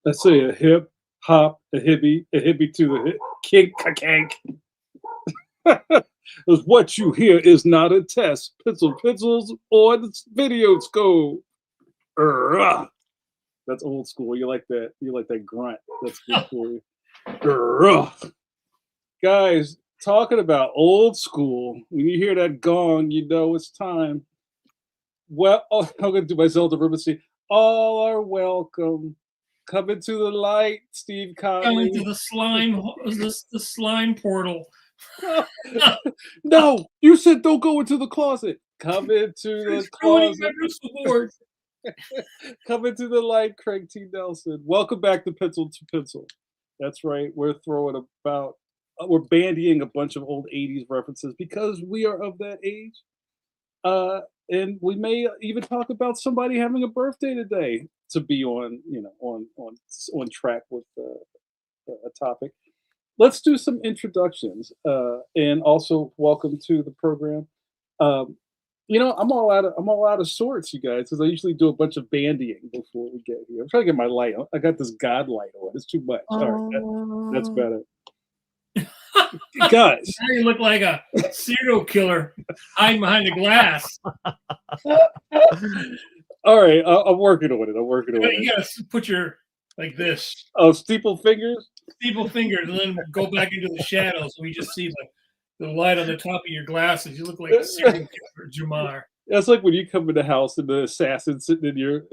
Let's say a hip, hop, a hippie to the hip, kick, kank. Because what you hear is not a test. Pizzles or the video scope. That's old school. You like that? You like that grunt? That's good for you. Guys, talking about old school. When you hear that gong, you know it's time. Well, I'm gonna do my Zelda Rubenstein. All are welcome. Come into the light, Steve Conley. Come into the slime, the slime portal. No, you said don't go into the closet. Come into the closet. Come into the light, Craig T. Nelson. Welcome back to Pencil to Pencil. That's right. We're bandying a bunch of old 80s references because we are of that age. And we may even talk about somebody having a birthday today to be on track with a topic. Let's do some introductions, and also welcome to the program. I'm all out of sorts, you guys, because I usually do a bunch of bandying before we get here. I'm trying to get my light on. I got this God light on. It's too much. All right, that's better. Guys, now you look like a serial killer hiding behind the glass. All right, I'm working on it. You gotta put your like this. Oh, steeple fingers, and then go back into the shadows. So we just see the light on the top of your glasses. You look like a serial killer, Jamar. That's like when you come in the house and the assassin sitting in your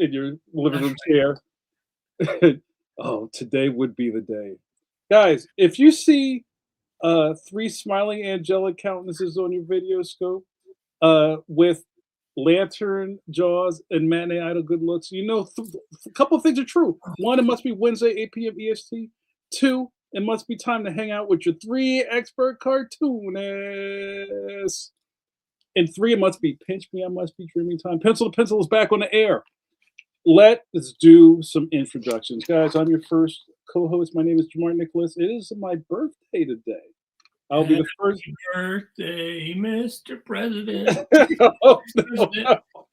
living room chair. Oh, today would be the day, guys. If you see 3 smiling angelic countenances on your video scope with lantern jaws and matinee idol good looks, a couple of things are true. 1, it must be Wednesday 8 p.m. EST. 2, it must be time to hang out with your 3 expert cartoonists. And 3, it must be pinch me, I must be dreaming time. Pencil to Pencil is back on the air. Let's do some introductions, guys. I'm your first co-host. My name is JAMAR Nicholas. It is my birthday today. I'll be the first. Happy birthday, Mr. President. No.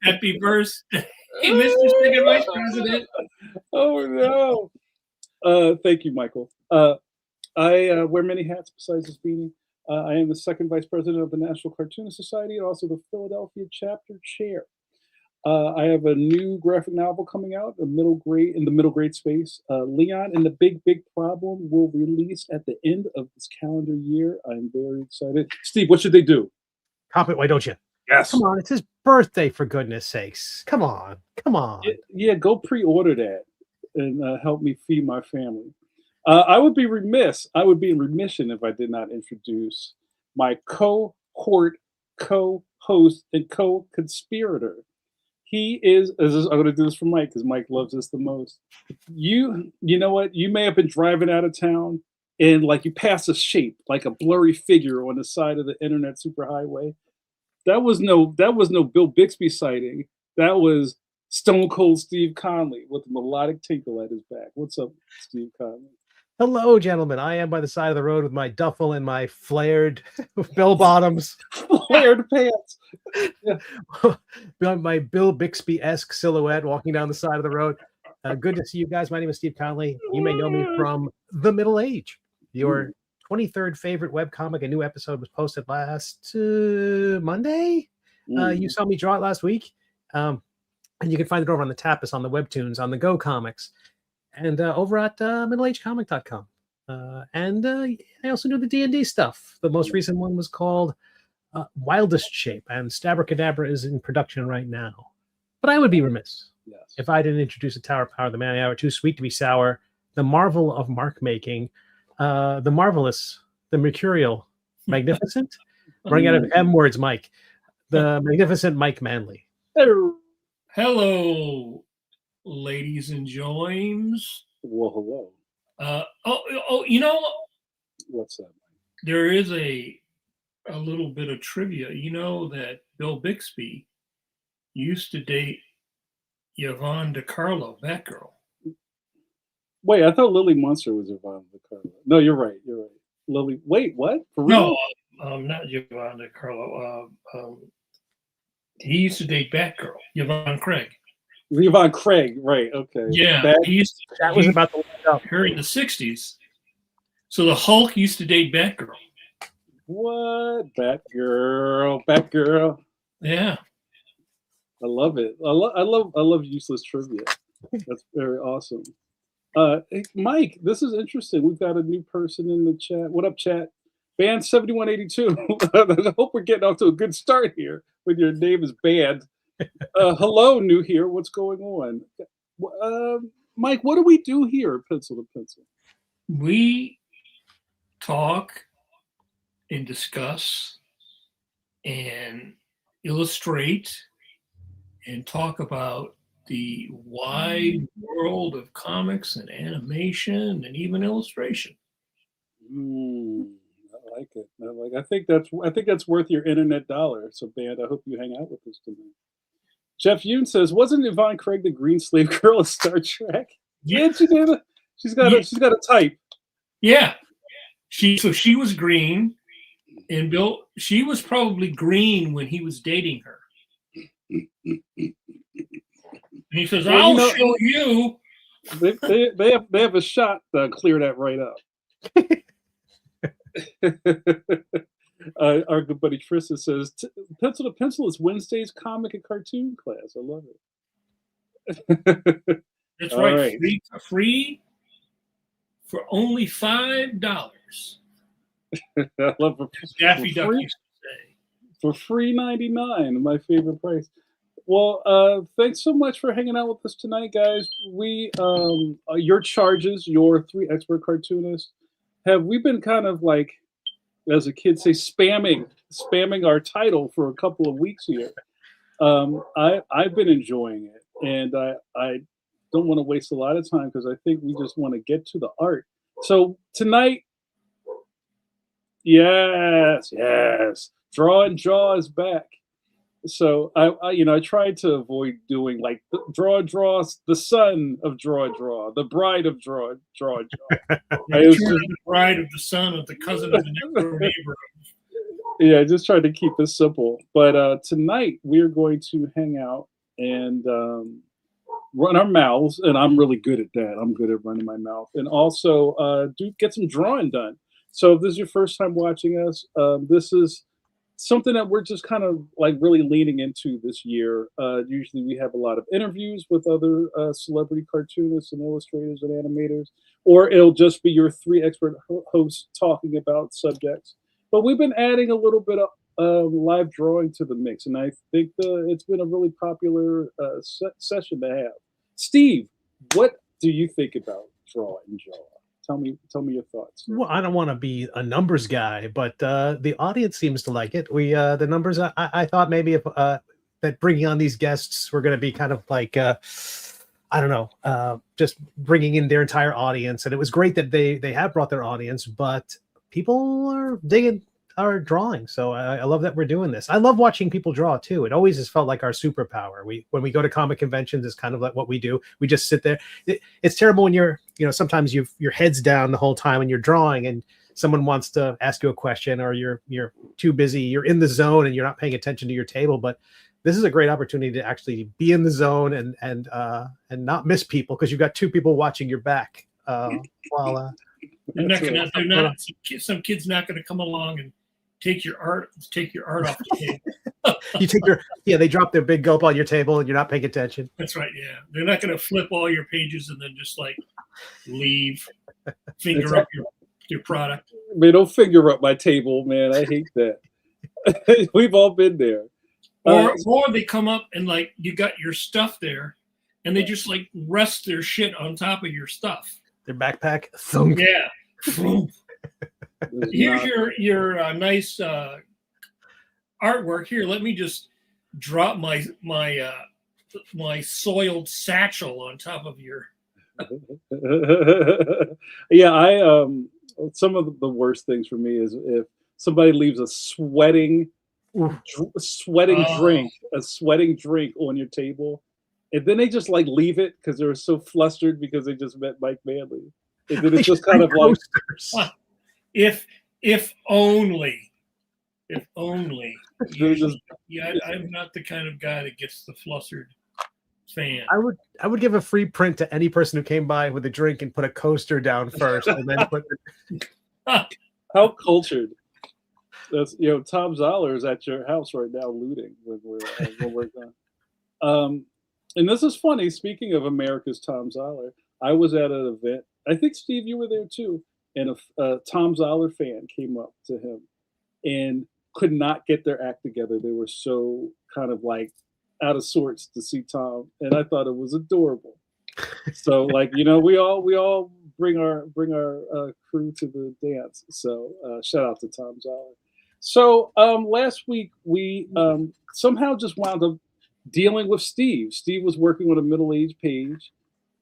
Happy birthday, Mr. Second Vice President. Oh no! Thank you, Michael. I wear many hats besides this beanie. I am the second vice president of the National Cartoonist Society and also the Philadelphia chapter chair. I have a new graphic novel coming out, in the middle grade space. Leon and the Big Problem will release at the end of this calendar year. I'm very excited. Steve, what should they do? Cop it, why don't you? Yes. Come on, it's his birthday, for goodness sakes. Come on. Yeah, go pre-order that and help me feed my family. I would be in remission if I did not introduce my cohort, co-host, and co-conspirator. He is, I'm going to do this for Mike because Mike loves this the most. You know what? You may have been driving out of town and like you pass a shape, like a blurry figure on the side of the internet superhighway. That was no Bill Bixby sighting. That was Stone Cold Steve Conley with a melodic tinkle at his back. What's up, Steve Conley? Hello, gentlemen. I am by the side of the road with my duffel and my flared bell bottoms. Flared pants. Yeah. My Bill Bixby-esque silhouette walking down the side of the road. Good to see you guys. My name is Steve Conley. You may know me from The Middle Age, your 23rd favorite webcomic. A new episode was posted last Monday. You saw me draw it last week. And you can find it over on the Tapas, on the Webtoons, on the Go Comics. and over at middleagecomic.com. And I also do the D&D stuff. The most recent one was called Wildest Shape, and Stabracadabra is in production right now. But I would be remiss if I didn't introduce a Tower of Power, the Manly Hour, Too Sweet to Be Sour, the marvel of mark making, the marvelous, the mercurial, magnificent, running out of M words, Mike, the magnificent Mike Manley. Hello, ladies and Jones. Well, hello. You know, What's that? there is a little bit of trivia. You know that Bill Bixby used to date Yvonne DiCarlo, Batgirl. Wait, I thought Lily Munster was Yvonne DiCarlo. No, you're right. Lily. Wait, what? For real? No, not Yvonne DiCarlo. He used to date Batgirl, Yvonne Craig. Yvonne Craig, right? Okay. Yeah, That was about to her in the '60s. So the Hulk used to date Batgirl. What? Batgirl. Yeah. I love it. I love useless trivia. That's very awesome. Hey, Mike, this is interesting. We've got a new person in the chat. What up, chat? Band 7182. I hope we're getting off to a good start here when your name is Band. Hello, new here. What's going on? Mike, what do we do here at Pencil to Pencil? We talk and discuss and illustrate and talk about the wide world of comics and animation and even illustration. I like it. I think that's worth your internet dollar. So, Band, I hope you hang out with us tonight. Jeff Yoon says, "Wasn't Yvonne Craig the green slave girl of Star Trek?" Yeah, she did. She's got a type. Yeah, she was green, and Bill. She was probably green when he was dating her. And he says, "I'll show you." They have a shot to clear that right up. Our good buddy Tristan says, "Pencil to Pencil is Wednesday's comic and cartoon class." I love it. That's right. Free for only $5. I love it. Daffy Duck used to say. For free 99, my favorite price. Well, thanks so much for hanging out with us tonight, guys. We, your charges, your three expert cartoonists, we've been kind of like, as a kid say, spamming our title for a couple of weeks here. I've been enjoying it, and I don't want to waste a lot of time because I think we just want to get to the art. So tonight, yes, Draw and Jaw is back. So I tried to avoid doing like Draw, the son of Draw, the bride of Draw. The bride of the son of the cousin of the next door neighbor. Yeah, I just tried to keep it simple. But tonight we're going to hang out and run our mouths, and I'm really good at that. I'm good at running my mouth, and also get some drawing done. So if this is your first time watching us, this is something that we're just kind of like really leaning into this year. Usually we have a lot of interviews with other celebrity cartoonists and illustrators and animators, or it'll just be your three expert hosts talking about subjects. But we've been adding a little bit of live drawing to the mix, and I think it's been a really popular session to have. Steve, what do you think about Draw and Jaw? Tell me your thoughts. Well, I don't want to be a numbers guy, but the audience seems to like it. The numbers. I thought maybe if that bringing on these guests were going to be kind of like I don't know, just bringing in their entire audience, and it was great that they have brought their audience, but people are digging our drawing. So I love that we're doing this. I love watching people draw too. It always has felt like our superpower. When we go to comic conventions, it's kind of like what we do. We just sit there. It's terrible when sometimes your head's down the whole time and you're drawing and someone wants to ask you a question, or you're too busy, you're in the zone and you're not paying attention to your table. But this is a great opportunity to actually be in the zone and not miss people, because you've got two people watching your back while some kid's not going to come along and take your art off the table. They drop their big gulp on your table and you're not paying attention. That's right. Yeah, they're not going to flip all your pages and then just like leave, finger up your product. Man, don't finger up my table, man. I hate that. We've all been there. Or they come up and like you got your stuff there, and they just like rest their shit on top of your stuff. Their backpack. Thunk. Yeah. Here's your nice artwork. Here, let me just drop my soiled satchel on top of your. Yeah, some of the worst things for me is if somebody leaves a sweating drink on your table, and then they just like leave it because they're so flustered because they just met Mike Manley, and then it's just kind of like, if only. Yeah, I'm not the kind of guy that gets the flustered fan. I would give a free print to any person who came by with a drink and put a coaster down first, and then put. How cultured. That's, Tom Zoller is at your house right now looting when we're done. And this is funny. Speaking of America's Tom Zoller, I was at an event. I think Steve, you were there too, and a Tom Zoller fan came up to him and could not get their act together. They were so kind of like out of sorts to see Tom, and I thought it was adorable. So like, we all bring our crew to the dance. So shout out to Tom Zoller. So last week we somehow just wound up dealing with Steve. Steve was working on a middle-aged page,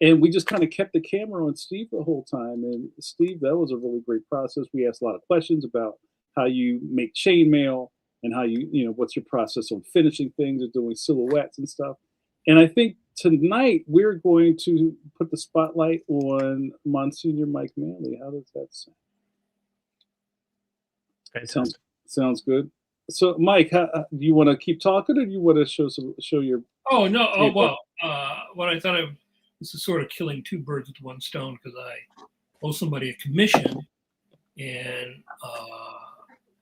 and we just kind of kept the camera on Steve the whole time. And Steve, that was a really great process. We asked a lot of questions about how you make chainmail and how what's your process on finishing things and doing silhouettes and stuff. And I think tonight we're going to put the spotlight on Monsignor Mike Manley. How does that sound? Sounds good. So, Mike, do you want to keep talking, or do you want to show your? Oh no! Oh well. What I thought this is sort of killing two birds with one stone, because I owe somebody a commission, and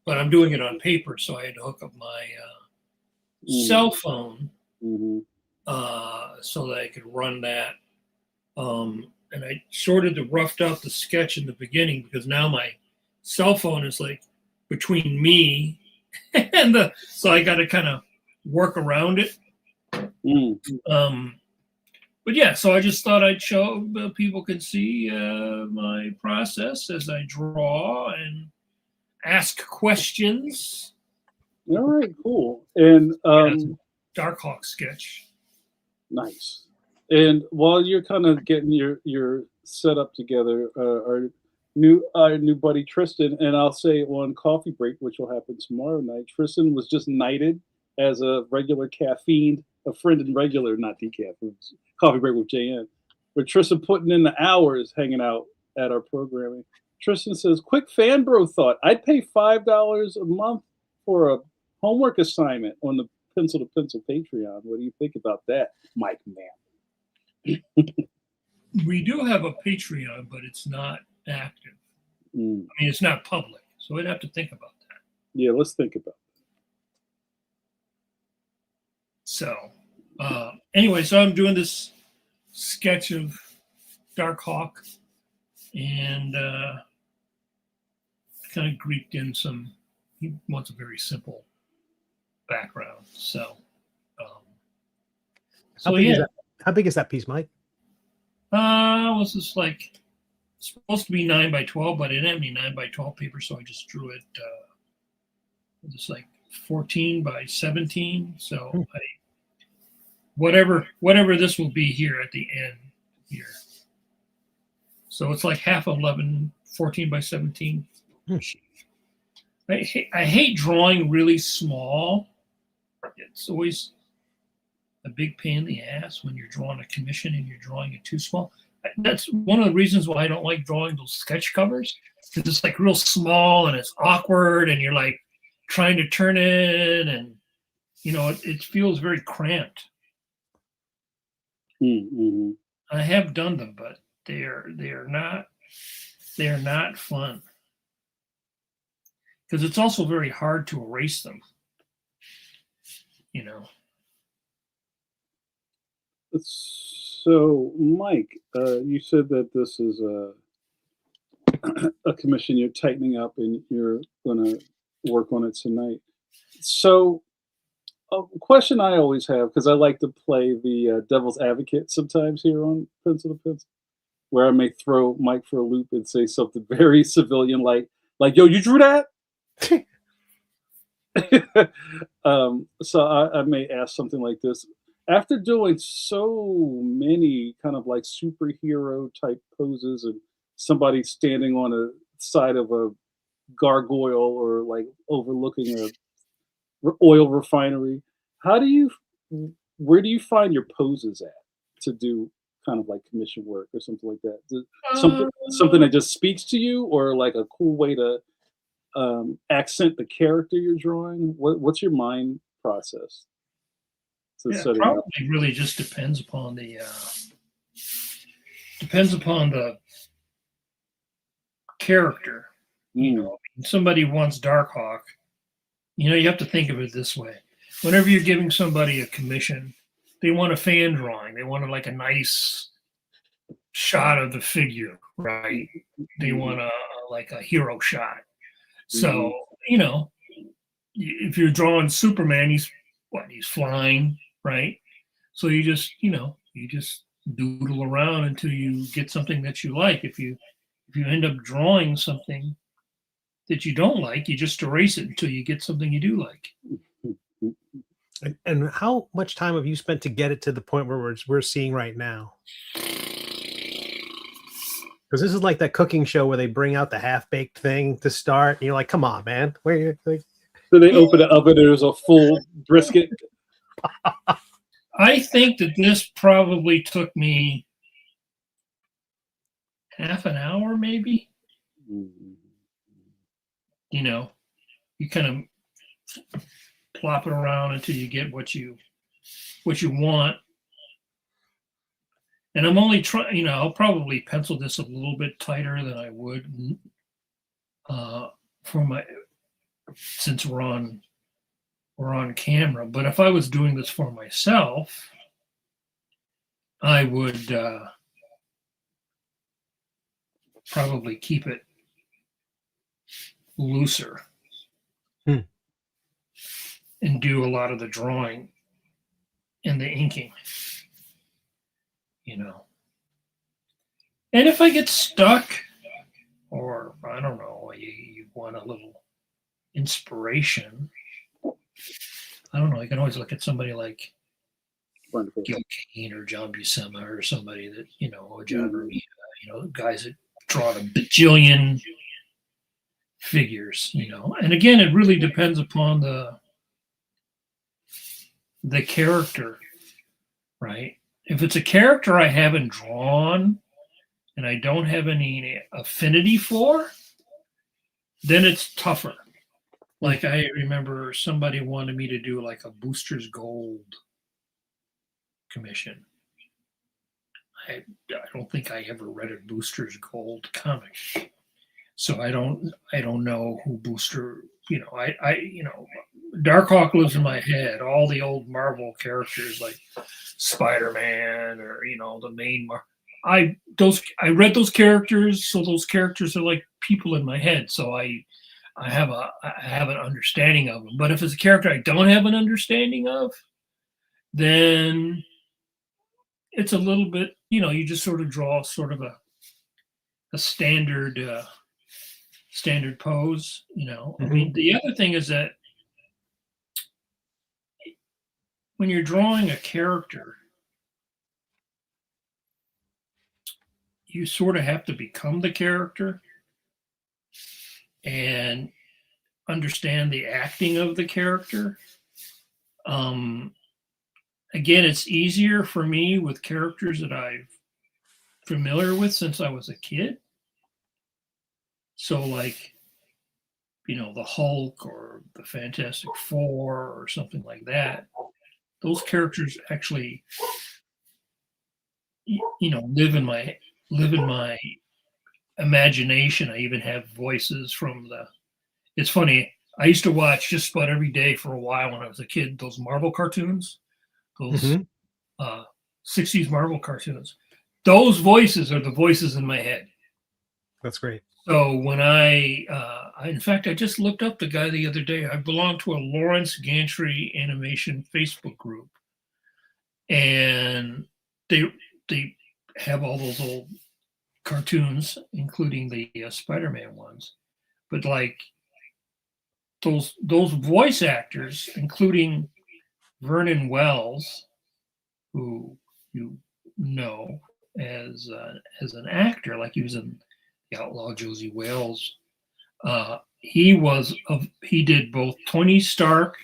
but I'm doing it on paper, so I had to hook up my cell phone so that I could run that. And I sort of roughed out the sketch in the beginning, because now my cell phone is like between me and so I got to kind of work around it. But yeah, so I just thought I'd show people could see my process as I draw and ask questions. All right, cool. And Darkhawk sketch. Nice. And while you're kind of getting your setup together, our new buddy Tristan, and I'll say on Coffee Break, which will happen tomorrow night, Tristan was just knighted as a regular caffeine, a friend and regular, not decaf, Coffee Break with JN. But Tristan putting in the hours hanging out at our programming. Tristan says, quick fan bro thought, I'd pay $5 a month for a homework assignment on the Pencil to Pencil Patreon. What do you think about that, Mike Man? We do have a Patreon, but it's not active. I mean, it's not public, so we'd have to think about that. Yeah, let's think about that. So anyway, so I'm doing this sketch of Darkhawk, and kind of greeked in some. He wants a very simple background, so how big is that piece, Mike? Was this like supposed to be 9 by 12, but it didn't have any 9 by 12 paper, so I just drew it just like 14 by 17. So whatever this will be here at the end here. So it's like half 11, 14 by 17. I hate drawing really small. It's always a big pain in the ass when you're drawing a commission and you're drawing it too small. That's one of the reasons why I don't like drawing those sketch covers, because it's like real small and it's awkward, and you're like trying to turn it, and it feels very cramped. I have done them, but they're not fun, because it's also very hard to erase them. So, Mike, you said that this is a commission you're tightening up and you're going to work on it tonight. So, a question I always have, because I like to play the devil's advocate sometimes here on Pencil to Pencil, where I may throw Mike for a loop and say something very civilian like, yo, you drew that? So I may ask something like this. After doing so many kind of like superhero type poses and somebody standing on a side of a gargoyle or like overlooking a oil refinery, how do you, where do you find your poses at to do kind of like commission work or something like that? Something that just speaks to you, or like a cool way to accent the character you're drawing? What's your mind process to Yeah, setting probably up? really just depends upon the character. You know, somebody wants Darkhawk. You know, you have to think of it this way. Whenever you're giving somebody a commission, they want a fan drawing. They want like a nice shot of the figure, right? They want like a hero shot. So, you know, if you're drawing Superman, he's flying, right? So you just doodle around until you get something that you like. If you end up drawing something that you don't like, you just erase it until you get something you do like. And how much time have you spent to get it to the point where we're seeing right now? Because this is like that cooking show where they bring out the half-baked thing to start, and you're like, come on, man. Where you like, so they open the oven, there's a full brisket. I think that this probably took me half an hour, maybe. You know, you kind of plop it around until you get what you want. And I'm only trying, you know, I'll probably pencil this a little bit tighter than I would since we're on camera. But if I was doing this for myself, I would probably keep it looser and do a lot of the drawing and the inking, you know. And if I get stuck, or I don't know, you want a little inspiration, I don't know, you can always look at somebody like Wonderful. Gil Kane or John Buscema or somebody that, you know, or John Romita, you know, guys that draw a bajillion figures, you know. And again, it really depends upon the character, right? If it's a character I haven't drawn and I don't have any affinity for, then it's tougher. Like I remember somebody wanted me to do like a Booster's Gold commission. I don't think I ever read a Booster's Gold comic, so I don't know who Booster. You know, I you know, Darkhawk lives in my head. All the old Marvel characters like Spider-Man or, you know, the main I read those characters, so those characters are like people in my head. So I have an understanding of them. But if it's a character I don't have an understanding of, then it's a little bit, you know, you just sort of draw sort of a standard pose, you know. I mean, the other thing is that when you're drawing a character, you sort of have to become the character and understand the acting of the character. Again, it's easier for me with characters that I'm familiar with since I was a kid. So like, you know, the Hulk or the Fantastic Four or something like that, those characters actually, you know, live in my imagination. I even have voices from it's funny, I used to watch just about every day for a while when I was a kid, those Marvel cartoons, those 60s Marvel cartoons. Those voices are the voices in my head. That's great. So when in fact, I just looked up the guy the other day. I belong to a Lawrence Gantry animation Facebook group, and they have all those old cartoons, including the Spider-Man ones. But like those voice actors, including Vernon Wells, who you know as an actor, like he was in The Outlaw Josie Wales. He did both Tony Stark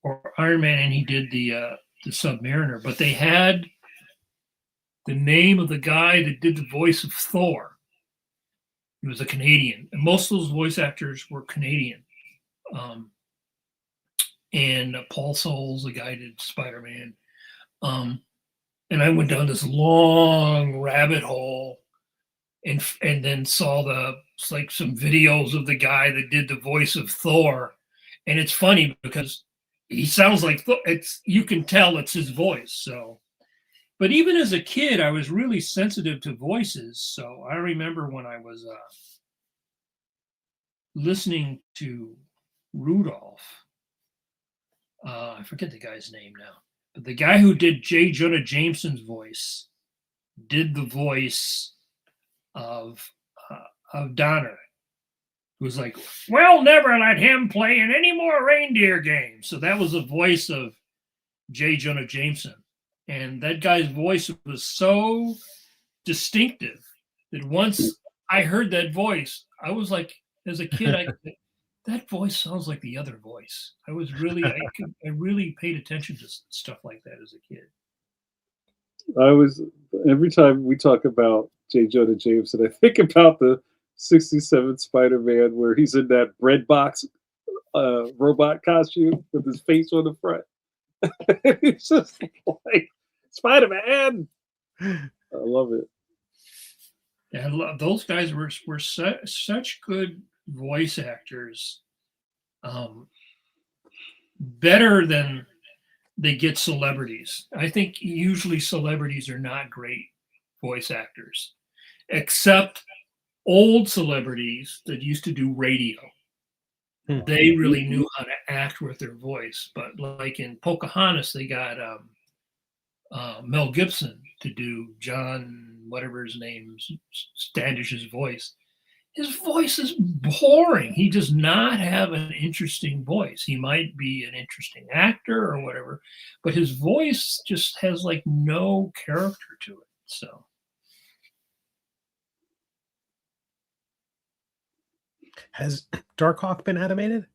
or Iron Man, and he did the Submariner. But they had the name of the guy that did the voice of Thor. He was a Canadian, and most of those voice actors were Canadian. And Paul Soules, the guy did Spider-Man. And I went down this long rabbit hole, and then saw some videos of the guy that did the voice of Thor, and it's funny because he sounds like you can tell it's his voice. So, but even as a kid, I was really sensitive to voices. So I remember when I was listening to Rudolph. I forget the guy's name now, but the guy who did J. Jonah Jameson's voice did the voice of Donner, who was like, "We'll never let him play in any more reindeer games." So that was the voice of J. Jonah Jameson, and that guy's voice was so distinctive that once I heard that voice, I was like, as a kid, that voice sounds like the other voice. I really paid attention to stuff like that as a kid. Every time we talk about J. Jonah Jameson, I think about the 67 Spider-Man where he's in that bread box robot costume with his face on the front. It's just like Spider-Man. I love it. Yeah, those guys were such good voice actors. Better than they get celebrities. I think usually celebrities are not great voice actors, except old celebrities that used to do radio. They really knew how to act with their voice. But like in Pocahontas, they got Mel Gibson to do John, whatever his name, Standish's voice. His voice is boring. He does not have an interesting voice. He might be an interesting actor or whatever, but his voice just has like no character to it. So, has Darkhawk been animated?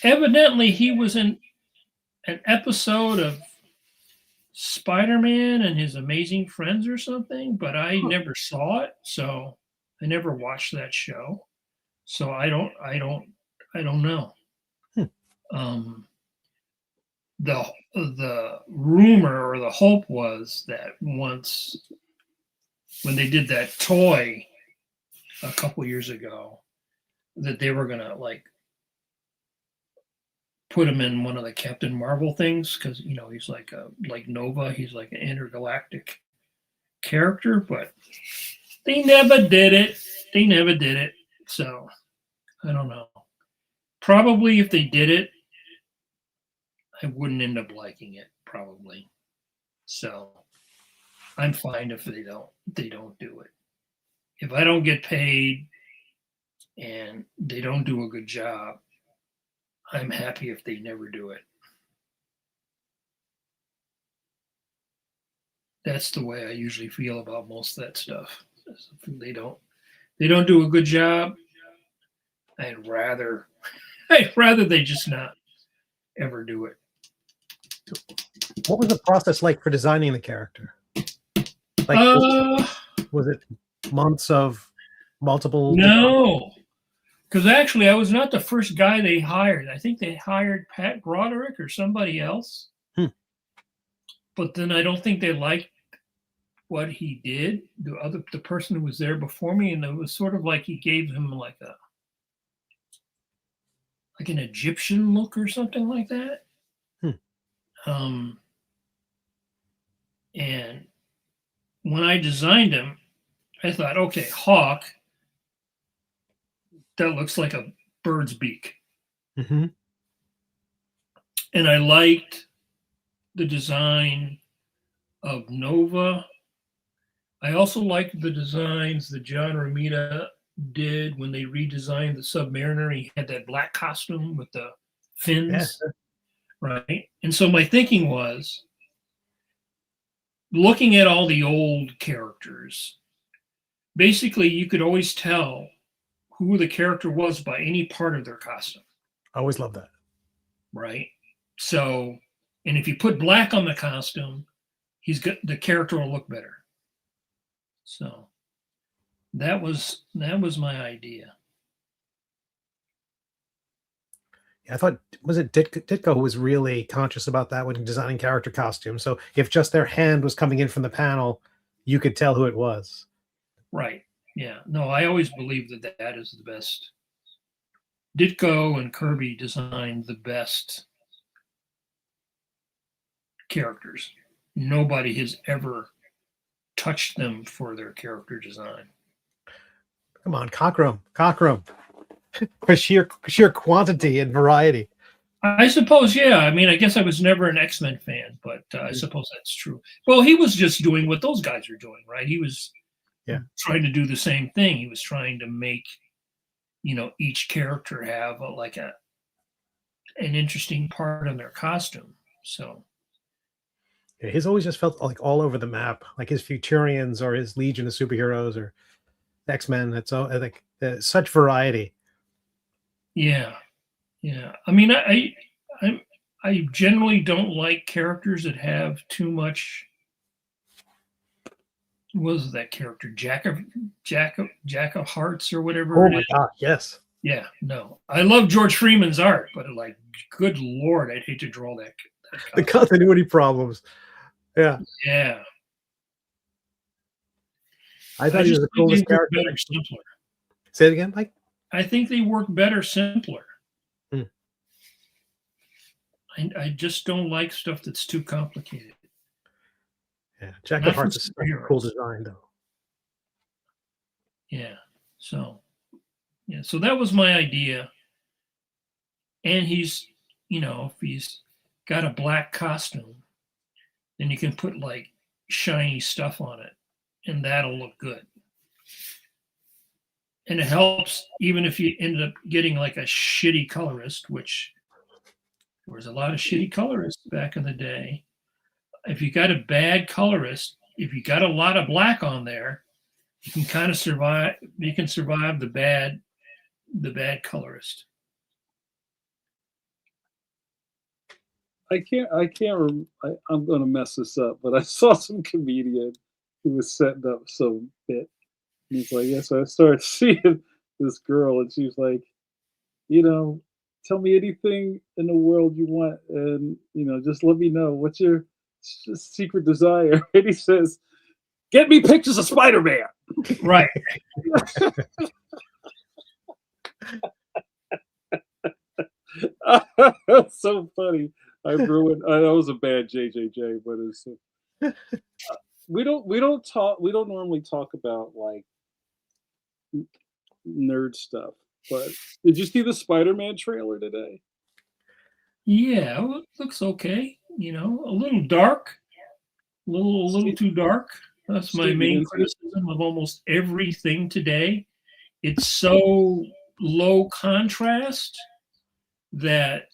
Evidently, he was in an episode of Spider-Man and His Amazing Friends or something, but I never saw it, so I never watched that show. So I don't know. The rumor or the hope was that once when they did that toy a couple years ago, that they were gonna like put him in one of the Captain Marvel things because he's like Nova, he's like an intergalactic character, but they never did it. So I don't know. Probably if they did it, I wouldn't end up liking it, probably. So I'm fine if they don't do it. If I don't get paid and they don't do a good job, I'm happy if they never do it. That's the way I usually feel about most of that stuff. If they don't do a good job, I'd rather they just not ever do it. What was the process like for designing the character? Like, was it months of multiple? No, because actually I was not the first guy they hired. I think they hired Pat Broderick or somebody else. But then I don't think they liked what he did. The person who was there before me, and it was sort of like he gave him like an Egyptian look or something like that. And when I designed him, I thought, okay, hawk, that looks like a bird's beak. Mm-hmm. And I liked the design of Nova. I also liked the designs that John Romita did when they redesigned the Submariner. He had that black costume with the fins, right? And so my thinking was, looking at all the old characters, basically you could always tell who the character was by any part of their costume. I always love that. Right? So, and if you put black on the costume, the character will look better. So that was my idea. Yeah, I thought, was it Ditko who was really conscious about that when designing character costumes? So if just their hand was coming in from the panel, you could tell who it was. Right. Yeah. No, I always believe that is the best. Ditko and Kirby designed the best characters. Nobody has ever touched them for their character design. Come on, Cockrum. For sheer quantity and variety. I suppose, yeah. I mean, I guess I was never an X-Men fan, but I suppose that's true. Well, he was just doing what those guys are doing, right? He was trying to do the same thing. He was trying to make, each character have an interesting part in their costume. So yeah, his always just felt like all over the map, like his Futurians or his Legion of Superheroes or X-Men. It's all like such variety. Yeah. I mean, I generally don't like characters that have too much. What was that character? Jack of Hearts or whatever. Oh my God, yes. Yeah, no. I love George Freeman's art, but good Lord, I'd hate to draw that. The continuity problems. Yeah. Yeah. I thought he was the coolest character. Better simpler. Say it again, Mike. I think they work better simpler. I just don't like stuff that's too complicated. Yeah, Jack of Hearts is a cool design, though. Yeah. So that was my idea. And he's, if he's got a black costume, then you can put shiny stuff on it, and that'll look good. And it helps even if you ended up getting a shitty colorist, which there was a lot of shitty colorists back in the day. If you got a bad colorist, if you got a lot of black on there, you can kind of survive. You can survive the bad colorist. I'm going to mess this up, but I saw some comedian who was setting up some bit. He's like, yeah, so I started seeing this girl, and she's like, tell me anything in the world you want, and just let me know what's your secret desire. And he says, get me pictures of Spider-Man. Right. That's so funny. I was a bad JJJ, but it's we don't normally talk about nerd stuff. But did you see the Spider-Man trailer today? Yeah, well, it looks okay. A little dark, a little too dark. That's my main criticism of almost everything today. It's so low contrast that,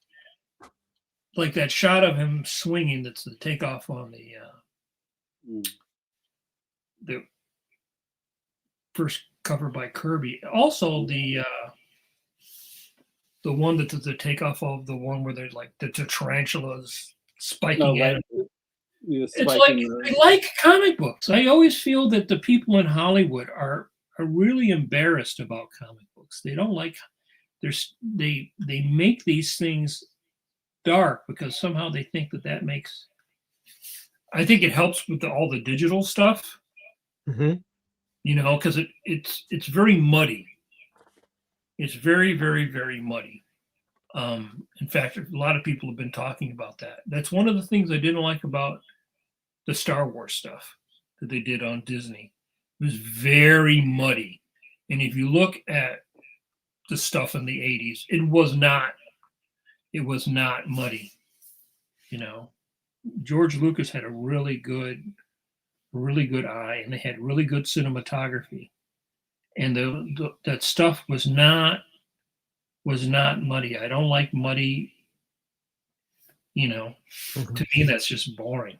that shot of him swinging, that's the takeoff on the first cover by Kirby. Also, the one that's the takeoff of the one where they're the tarantulas spiking at him. It's I like comic books. I always feel that the people in Hollywood are really embarrassed about comic books. They don't like. They make these things dark because somehow they think that makes. I think it helps with all the digital stuff. Mm-hmm. Because it's very muddy. It's very, very, very muddy. In fact, a lot of people have been talking about that. That's one of the things I didn't like about the Star Wars stuff that they did on Disney. It was very muddy. And if you look at the stuff in the 80s, it was not muddy. You know, George Lucas had a really good eye, and they had really good cinematography. And that stuff was not muddy. I don't like muddy. You know, to me that's just boring.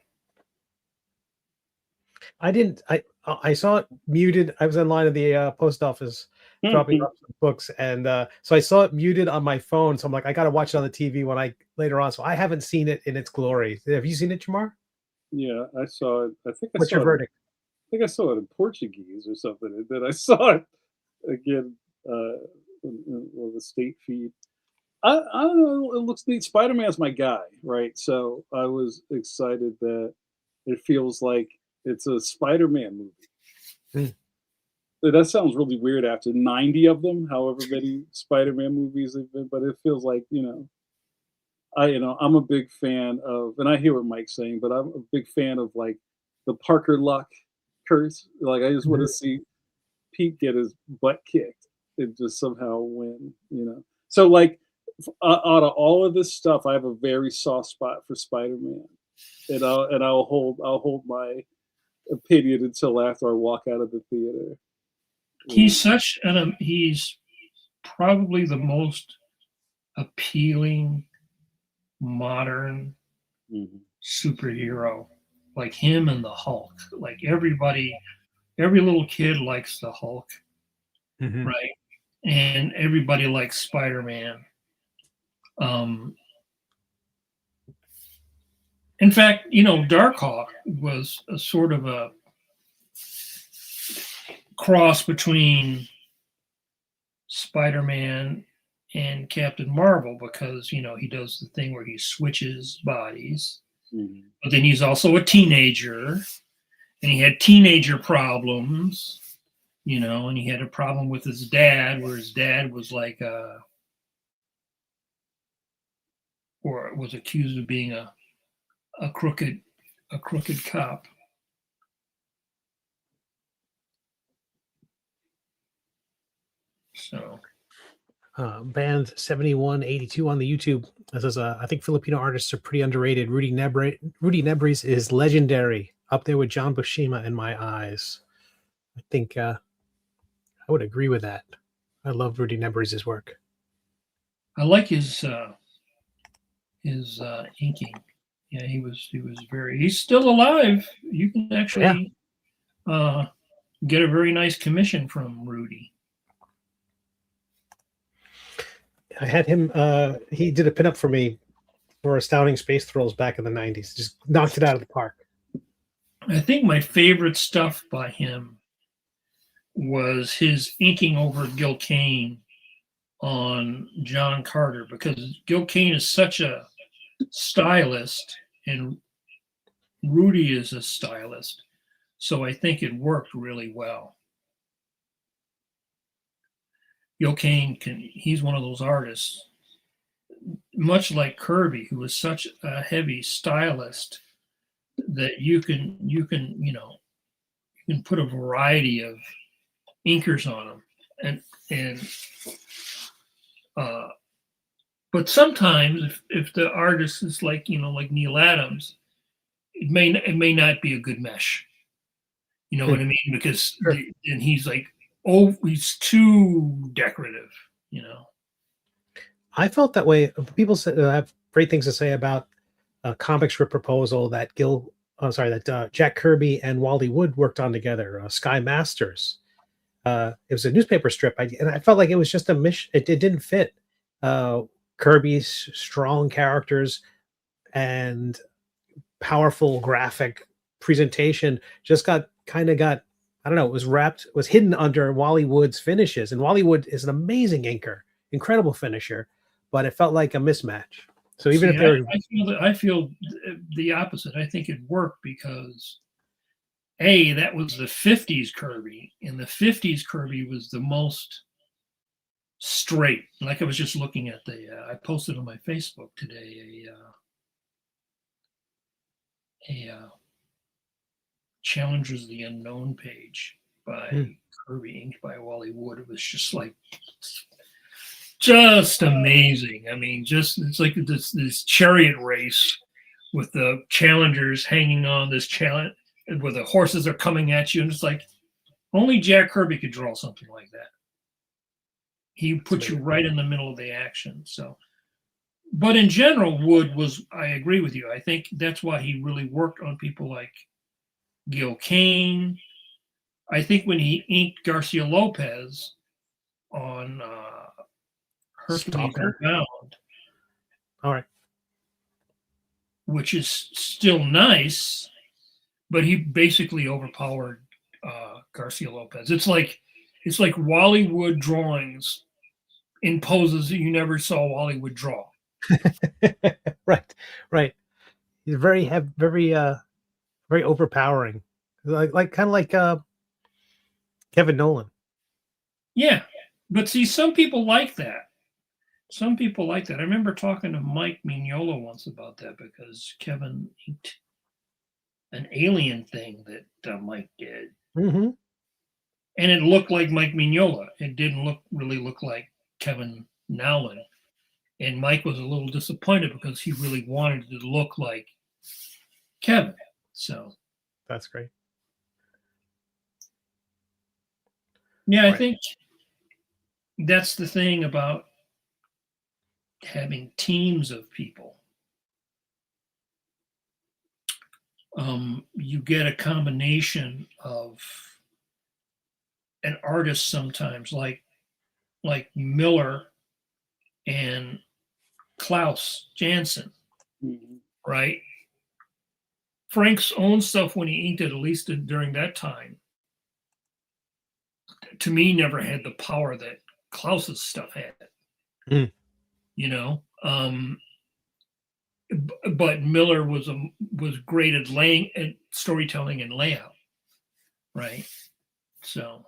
I saw it muted. I was in line at the post office dropping off some books, and so I saw it muted on my phone. So I'm like, I got to watch it on the TV later on. So I haven't seen it in its glory. Have you seen it, Jamar? Yeah, I saw it. What's your verdict? I think I saw it in Portuguese or something, and then I saw it again on the state feed. I don't know. It looks neat. Spider-Man's my guy, right? So I was excited that it feels like it's a Spider-Man movie. That sounds really weird after 90 of them, however many Spider-Man movies have been, but it feels like, I'm a big fan of, and I hear what Mike's saying, but I'm a big fan of like the Parker Luck curse. Like I just want to see Pete get his butt kicked and just somehow win, So like out of all of this stuff, I have a very soft spot for Spider-Man, and I'll hold my opinion until after I walk out of the theater. He's he's probably the most appealing modern superhero, like him and the Hulk. Like every little kid likes the Hulk, right? And everybody likes Spider-Man. In fact, Darkhawk was a sort of a cross between Spider-Man and Captain Marvel, because he does the thing where he switches bodies, but then he's also a teenager, and he had teenager problems, and he had a problem with his dad, where his dad was like or was accused of being a crooked cop. So band 7182 on the YouTube says, I think Filipino artists are pretty underrated. Rudy Nebres is legendary, up there with John Buscema in my eyes. I think I would agree with that. I love Rudy Nebres' work. I like his inking. Yeah, he's still alive. You can actually get a very nice commission from Rudy. I had him, he did a pinup for me for Astounding Space Thrills back in the 90s. Just knocked it out of the park. I think my favorite stuff by him was his inking over Gil Kane on John Carter, because Gil Kane is such a stylist and Rudy is a stylist. So I think it worked really well. Gil Kane he's one of those artists, much like Kirby, who is such a heavy stylist, that you can put a variety of inkers on them, but sometimes if the artist is like like Neil Adams, it may not be a good mesh. You know what I mean? Because and he's like, he's too decorative. I felt that way. People have great things to say about a comic strip proposal that Jack Kirby and Wally Wood worked on together, Sky Masters. It was a newspaper strip, and I felt like it was just a mission. It didn't fit. Kirby's strong characters and powerful graphic presentation just got I don't know, it was hidden under Wally Wood's finishes. And Wally Wood is an amazing inker, incredible finisher, but it felt like a mismatch. So even if they're, I feel the opposite. I think it worked because that was the 50s Kirby, and the 50s Kirby was the most straight. Like I was just looking at I posted on my Facebook today Challengers of the Unknown page by Kirby, inked by Wally Wood. It was just like, just amazing. I mean, just it's like this chariot race with the challengers hanging on this challenge, where the horses are coming at you, and it's like only Jack Kirby could draw something like that. He puts you right in the middle of the action. So, but in general, Wood was, I agree with you. I think that's why he really worked on people like Gil Kane. I think when he inked Garcia Lopez on Hercules Unbound, all right, which is still nice, but he basically overpowered Garcia Lopez. It's like Wally Wood drawings in poses that you never saw Wally Wood draw. right. He's very overpowering, like kind of like Kevin Nolan. Yeah, but see, some people like that. Some people like that. I remember talking to Mike Mignola once about that because Kevin inked an alien thing that Mike did. Mm-hmm. And it looked like Mike Mignola. It didn't really look like Kevin Nolan. And Mike was a little disappointed because he really wanted it to look like Kevin. So that's great. Yeah, I think that's the thing about having teams of people. You get a combination of an artist sometimes, like Miller and Klaus Janson, right? Frank's own stuff when he inked it, at least during that time, to me never had the power that Klaus's stuff had. You know, but Miller was great at at storytelling and layout, right? So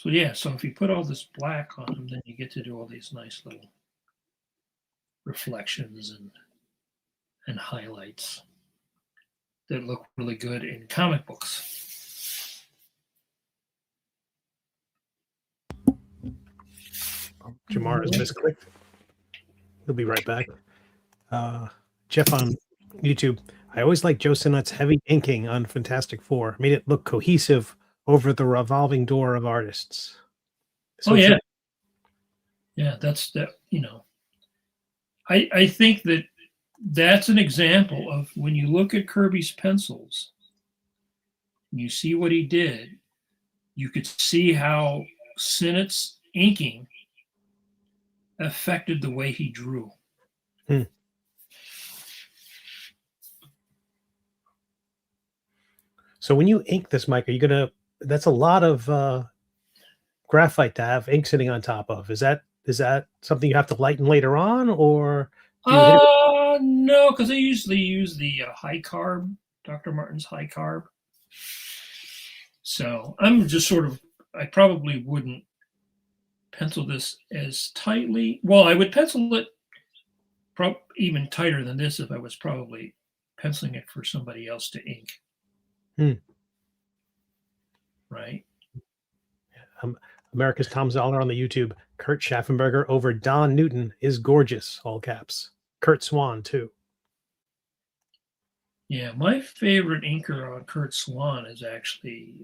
yeah, so if you put all this black on them, then you get to do all these nice little reflections and highlights that look really good in comic books. Jamar has misclicked. He'll be right back. Jeff on YouTube. I always like Joe Sinnott's heavy inking on Fantastic Four. Made it look cohesive over the revolving door of artists. So yeah. Yeah, that's that, you know. I think that's an example of when you look at Kirby's pencils, and you see what he did, you could see how Sinnott's inking affected the way he drew. So when you ink this, Mike, are you gonna? That's a lot of graphite to have ink sitting on top of. Is that something you have to lighten later on, or? No, because I usually use the high carb, Dr. Martin's high carb. So I'm just sort of, I probably wouldn't pencil this as tightly. Well, I would pencil it even tighter than this if I was probably penciling it for somebody else to ink. Right? America's Tom Zoller on the YouTube. Kurt Schaffenberger over Don Newton is gorgeous, all caps. Kurt Swan, too. Yeah, my favorite inker on Kurt Swan is actually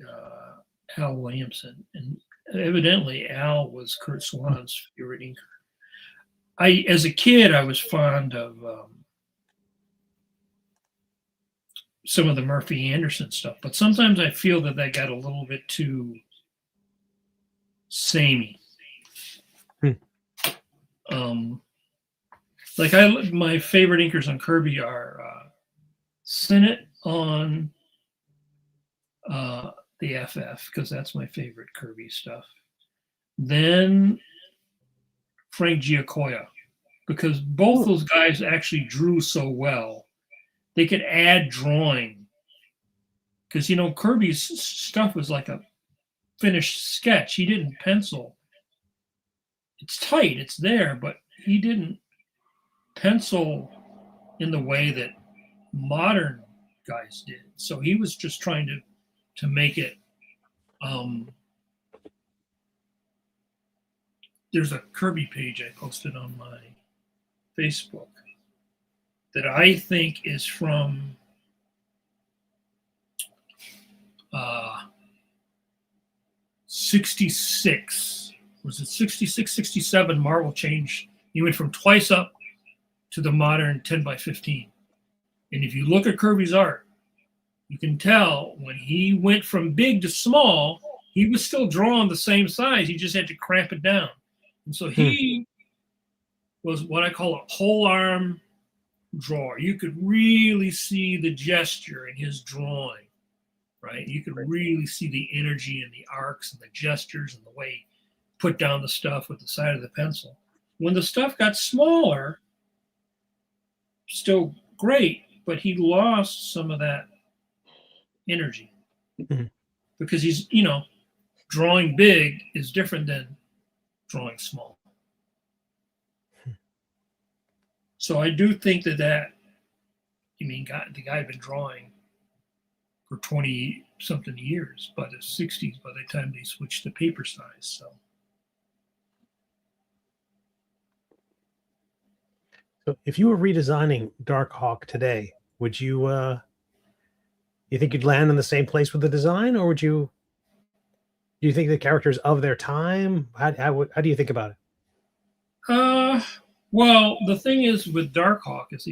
Al Williamson. And evidently, Al was Kurt Swan's favorite inker. As a kid, I was fond of some of the Murphy Anderson stuff, but sometimes I feel that got a little bit too samey. My favorite inkers on Kirby are Sinnott on the FF, because that's my favorite Kirby stuff. Then Frank Giacoya, because both those guys actually drew so well. They could add drawing, because Kirby's stuff was like finished sketch. He didn't pencil. It's tight, it's there, but he didn't pencil in the way that modern guys did. So he was just trying to make it. There's a Kirby page I posted on my Facebook that I think is from 66. Was it 66, 67? Marvel changed. He went from twice up to the modern 10 by 15. And if you look at Kirby's art, you can tell when he went from big to small, he was still drawing the same size. He just had to cramp it down. And so he was what I call a whole arm drawer. You could really see the gesture in his drawing, right? You could really see the energy and the arcs and the gestures and the way he put down the stuff with the side of the pencil. When the stuff got smaller, still great, but he lost some of that energy because he's, drawing big is different than drawing small. So I do think the guy had been drawing for 20 something years by the 60s by the time they switched to paper size. So if you were redesigning Darkhawk today, would you you think you'd land in the same place with the design, or do you think the characters of their time? How do you think about it? Well, the thing is with Darkhawk is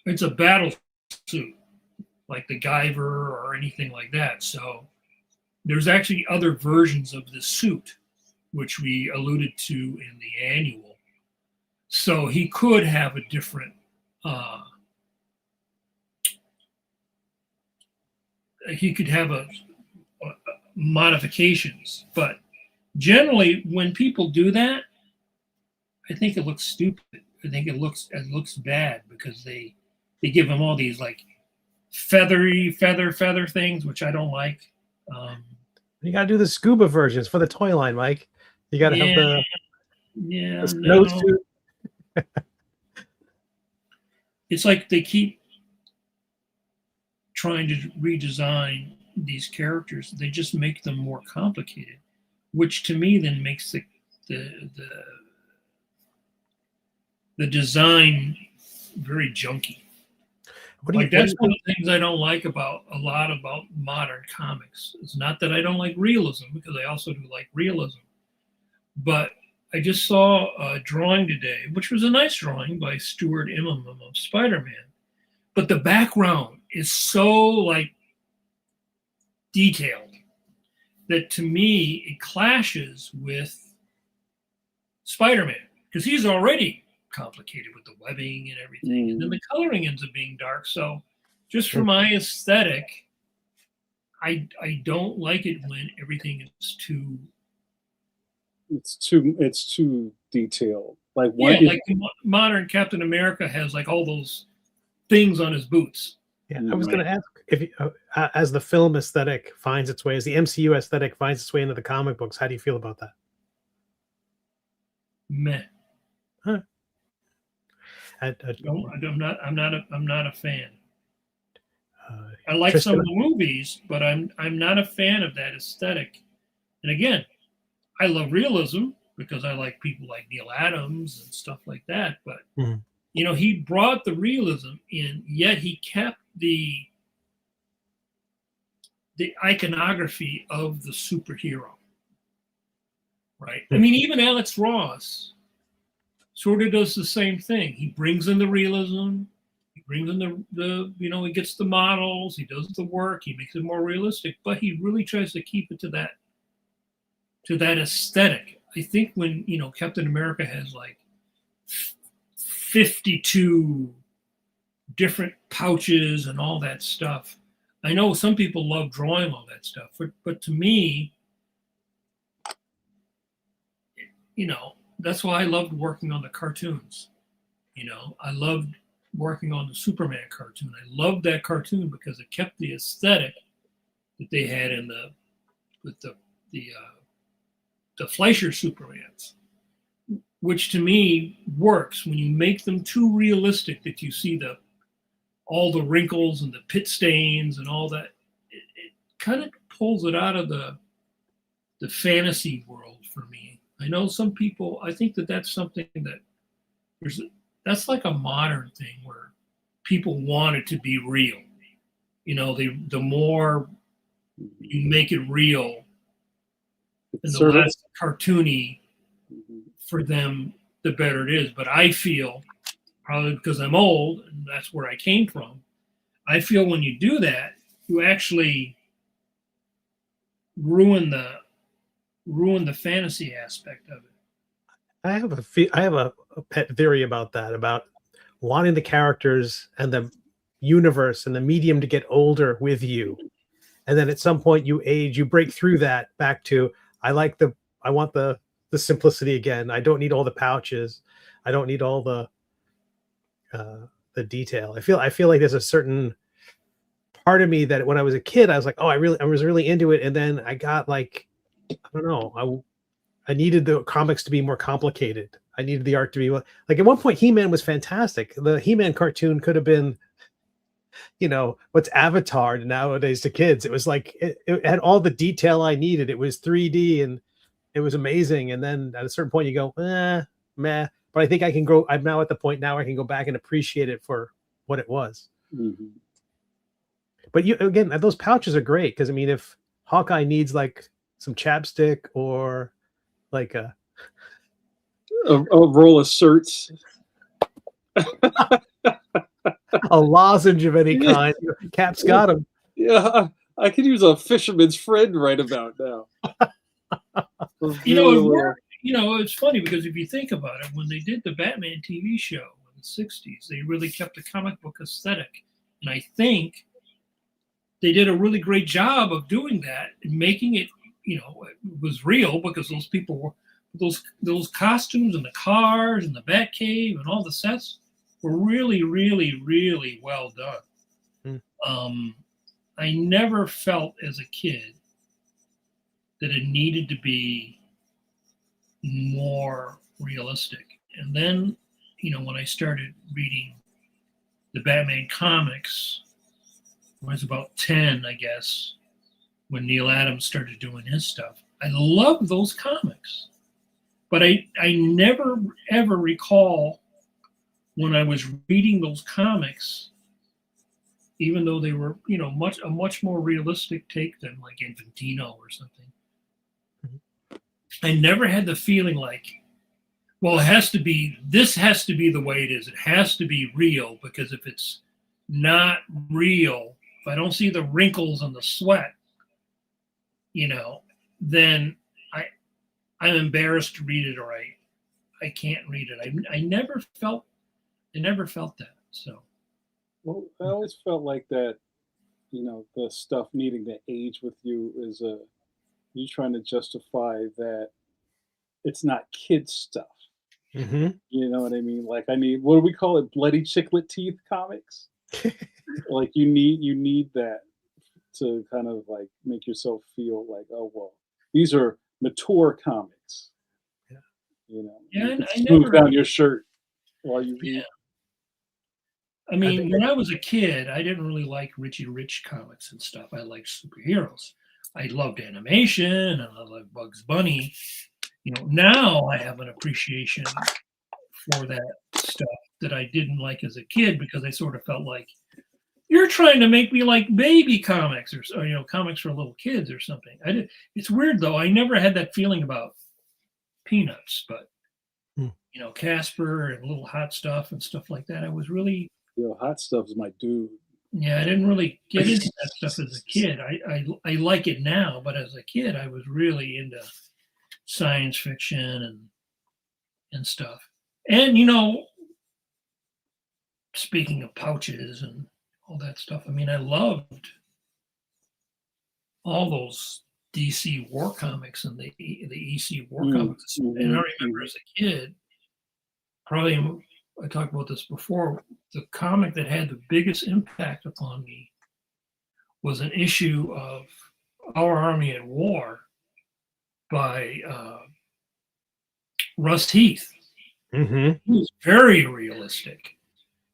it's a battle suit, like the Guyver or anything like that. So there's actually other versions of the suit, which we alluded to in the annual. So he could have a different he could have a modifications, but generally when people do that, I think it looks stupid. I think it looks bad because they give him all these like feather things, which I don't like. You got to do the scuba versions for the toy line, Mike. You got to have the snowsuit. It's like they keep trying to redesign these characters. They just make them more complicated, which to me then makes the design very junky. That's one of the things I don't like about modern comics. It's not that I don't like realism, because I also do like realism. But I just saw a drawing today, which was a nice drawing by Stuart Immonen of Spider-Man. But the background is so detailed that to me it clashes with Spider-Man, because he's already complicated with the webbing and everything, and then the coloring ends up being dark. So just for my aesthetic, I don't like it when everything is too detailed. Modern Captain America has all those things on his boots. Yeah, I was going to ask if as the film aesthetic finds its way, as the MCU aesthetic finds its way into the comic books, how do you feel about that? Meh. Huh. I'm not a fan. I like some of the movies, but I'm not a fan of that aesthetic. And again, I love realism because I like people like Neil Adams and stuff like that. But he brought the realism in, yet he kept the iconography of the superhero. Right? I mean, even Alex Ross sort of does the same thing. He brings in the realism. He brings in the he gets the models. He does the work. He makes it more realistic. But he really tries to keep it to that aesthetic. I think when Captain America has 52 different pouches and all that stuff. I know some people love drawing all that stuff, but to me, that's why I loved working on the cartoons. I loved working on the Superman cartoon. I loved that cartoon because it kept the aesthetic that they had in the Fleischer Supermans, which to me works when you make them too realistic that you see all the wrinkles and the pit stains and all that. It kind of pulls it out of the fantasy world for me. I know some people, I think that's something that that's like a modern thing where people want it to be real. You know, the more you make it real and the less cartoony for them, the better it is. But I feel, probably because I'm old and that's where I came from, I feel when you do that, you actually ruin the fantasy aspect of it. I have a pet theory about that, about wanting the characters and the universe and the medium to get older with you, and then at some point you age, you break through that back to I want the simplicity again. I don't need all the pouches. I don't need all the detail. I feel like there's a certain part of me that when I was a kid, I was like, oh, I was really into it, and then I got like, I don't know, I needed the comics to be more complicated. I needed the art to be like at one point, He-Man was fantastic. The He-Man cartoon could have been, you know, what's Avatar nowadays to kids. It was like it had all the detail I needed. It was 3D and it was amazing. And then at a certain point, you go, meh. But I think I can grow. I'm now at the point now I can go back and appreciate it for what it was. Mm-hmm. But again, those pouches are great because I mean, if Hawkeye needs like some chapstick or like a roll of certs, a lozenge of any kind, Cap's got him. Yeah, I could use a fisherman's friend right about now. It's funny because if you think about it, when they did the Batman TV show in the 60s, they really kept the comic book aesthetic. And I think they did a really great job of doing that and making it, it was real because those people were, those costumes and the cars and the Batcave and all the sets were really, really, really well done. I never felt as a kid that it needed to be more realistic. And then, when I started reading the Batman comics, when I was about 10, I guess, when Neil Adams started doing his stuff, I loved those comics. But I never, ever recall when I was reading those comics, even though they were, a much more realistic take than like Infantino or something. I never had the feeling like, well, this has to be the way it is. It has to be real, because if it's not real, if I don't see the wrinkles and the sweat, then I'm embarrassed to read it, or I can't read it. I never felt that. So, well, I always felt like that. The stuff needing to age with you is you trying to justify that it's not kid stuff. Mm-hmm. You know what I mean? Like, I need, what do we call it? Bloody chiclet teeth comics. Like you need that to kind of like make yourself feel like, oh well, these are mature comics. Yeah. Yeah, and I smooth never down your shirt while you read. Yeah. I mean, when I was a kid, I didn't really like Richie Rich comics and stuff. I liked superheroes. I loved animation and I loved Bugs Bunny. Now I have an appreciation for that stuff that I didn't like as a kid, because I sort of felt like you're trying to make me like baby comics or comics for little kids or something. It's weird though. I never had that feeling about Peanuts, but Casper and Little Hot Stuff and stuff like that. I was really Hot Stuff's my dude. Yeah, I didn't really get into that stuff as a kid. I like it now, but as a kid, I was really into science fiction and stuff. And speaking of pouches and all that stuff, I mean, I loved all those DC war comics and the EC war comics. And I remember as a kid, probably I talked about this before, the comic that had the biggest impact upon me was an issue of Our Army at War by Russ Heath. Mm-hmm. He was very realistic,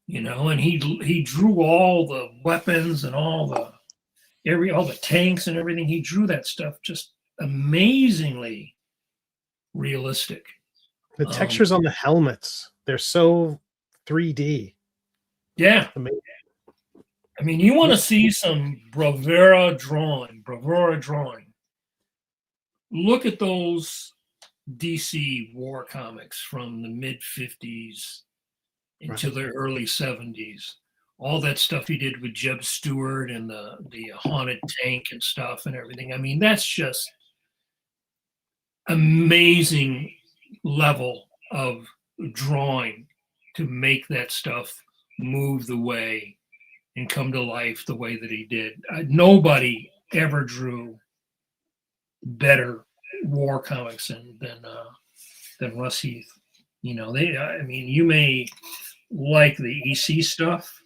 and he drew all the weapons and all the tanks and everything. He drew that stuff just amazingly realistic. The textures on the helmets, they're so 3D. Yeah. Amazing. I mean, you want to see some bravura drawing. Look at those DC war comics from the mid-50s into the early 70s. All that stuff he did with Jeb Stewart and the haunted tank and stuff and everything. I mean, that's just amazing level of drawing to make that stuff move the way and come to life the way that he did. Nobody ever drew better war comics than Russ Heath. You may like the EC stuff,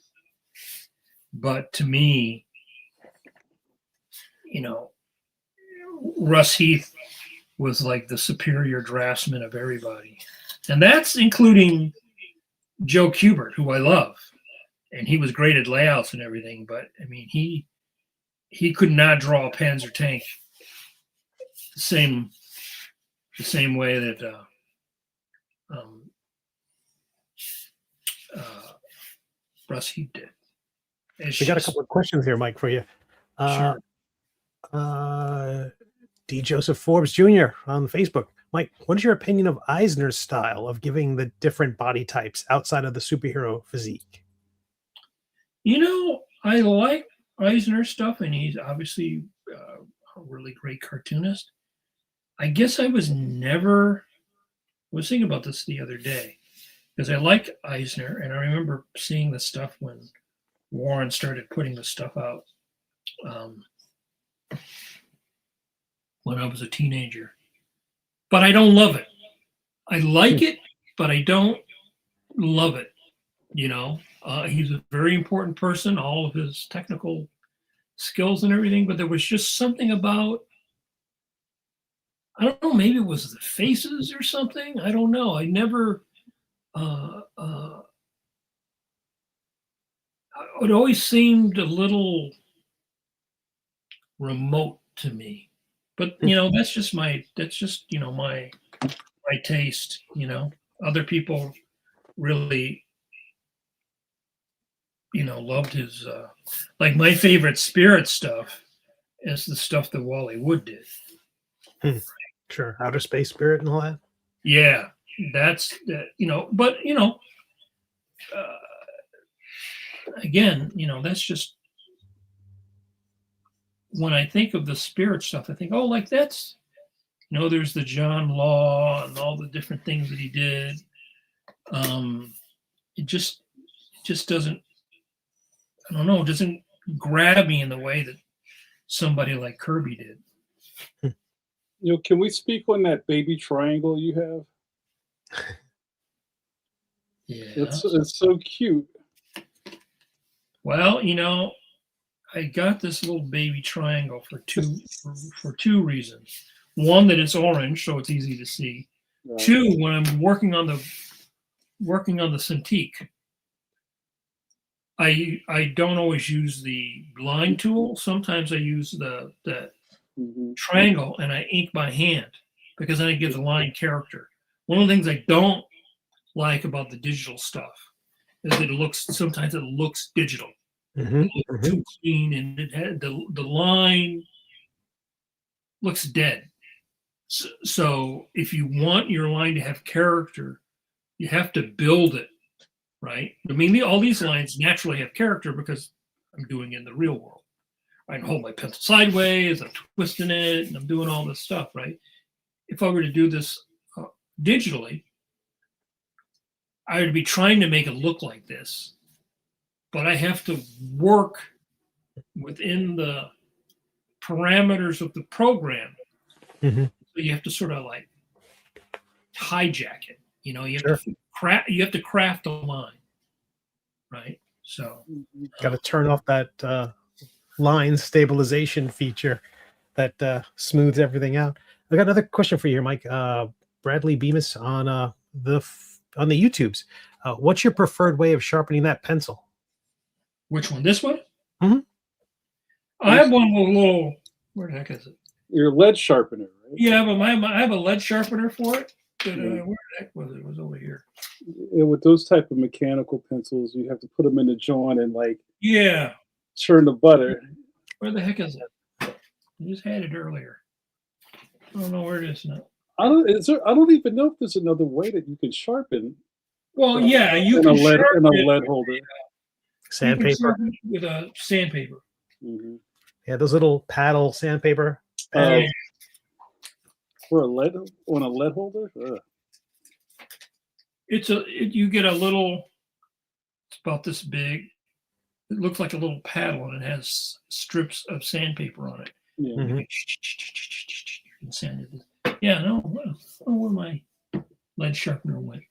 but to me, Russ Heath was like the superior draftsman of everybody. And that's including Joe Kubert, who I love. And he was great at layouts and everything, but I mean, he could not draw a Panzer tank the same way that Russ Heath did. We got a couple of questions here, Mike, for you. Sure. D. Joseph Forbes Jr. on Facebook. Mike, what is your opinion of Eisner's style of giving the different body types outside of the superhero physique? I like Eisner's stuff, and he's obviously a really great cartoonist. I guess I was thinking about this the other day, because I like Eisner, and I remember seeing the stuff when Warren started putting the stuff out when I was a teenager. But I don't love it. I like it, but I don't love it. He's a very important person, all of his technical skills and everything, but there was just something about, I don't know, maybe it was the faces or something. I don't know. I never, it always seemed a little remote to me. But that's just my taste. Other people really loved his like my favorite Spirit stuff is the stuff that Wally Wood did. Sure, Outer Space Spirit and all that. Yeah, that's but again, that's just when I think of the Spirit stuff, I think, oh, like that's, there's the John Law and all the different things that he did. It just doesn't, I don't know, doesn't grab me in the way that somebody like Kirby did. Can we speak on that baby triangle you have? Yeah, it's so cute. Well, I got this little baby triangle for two reasons. One, that it's orange, so it's easy to see. Right. Two, when I'm working on the Cintiq, I don't always use the line tool. Sometimes I use the triangle and I ink by hand because then it gives a line character. One of the things I don't like about the digital stuff is that sometimes it looks digital. It looks too clean, and it had the line looks dead. So if you want your line to have character, you have to build it, right? I mean, all these lines naturally have character because I'm doing it in the real world. I can hold my pencil sideways, I'm twisting it, and I'm doing all this stuff, right? If I were to do this digitally, I would be trying to make it look like this, but I have to work within the parameters of the program. So you have to sort of like hijack it. You have to craft a line, right? So got to turn off that line stabilization feature. that smooths everything out. I got another question for you here, Mike. Bradley Bemis on the YouTubes. What's your preferred way of sharpening that pencil? Which one? This one? Mhm. I have one with a little. Where the heck is it? Your lead sharpener, right? Yeah, but I have a lead sharpener for it. But, Yeah. where the heck was it? It was over here. Yeah, with those type of mechanical pencils, you have to put them in the joint and like Yeah. churn the butter. Where the heck is it? I just had it earlier. I don't know where it is now. I don't even know if there's another way that you can sharpen. Well, yeah, you in can a lead sharpen in a it lead holder. Sandpaper. with a sandpaper. Mm-hmm. Yeah, those little paddle sandpaper. For a lead on a lead holder. Ugh. You get a little. It's about this big. It looks like a little paddle, and it has strips of sandpaper on it. Yeah. Mhm. And sand it. Yeah, no. Where my lead sharpener went?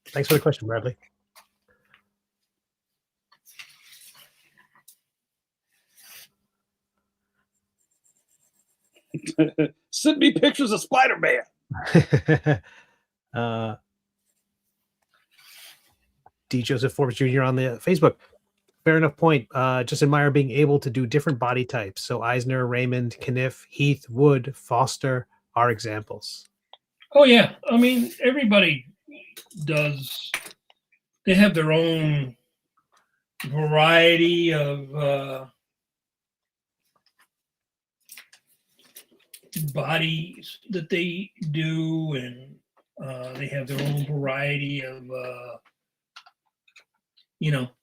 Thanks for the question, Bradley. Send me pictures of Spider-Man. D. Joseph Forbes Jr. on the Facebook. Fair enough point. Just admire being able to do different body types. So Eisner, Raymond, Kniff, Heath, Wood, Foster are examples. Oh yeah, I mean everybody does. They have their own variety of bodies that they do, and they have their own variety of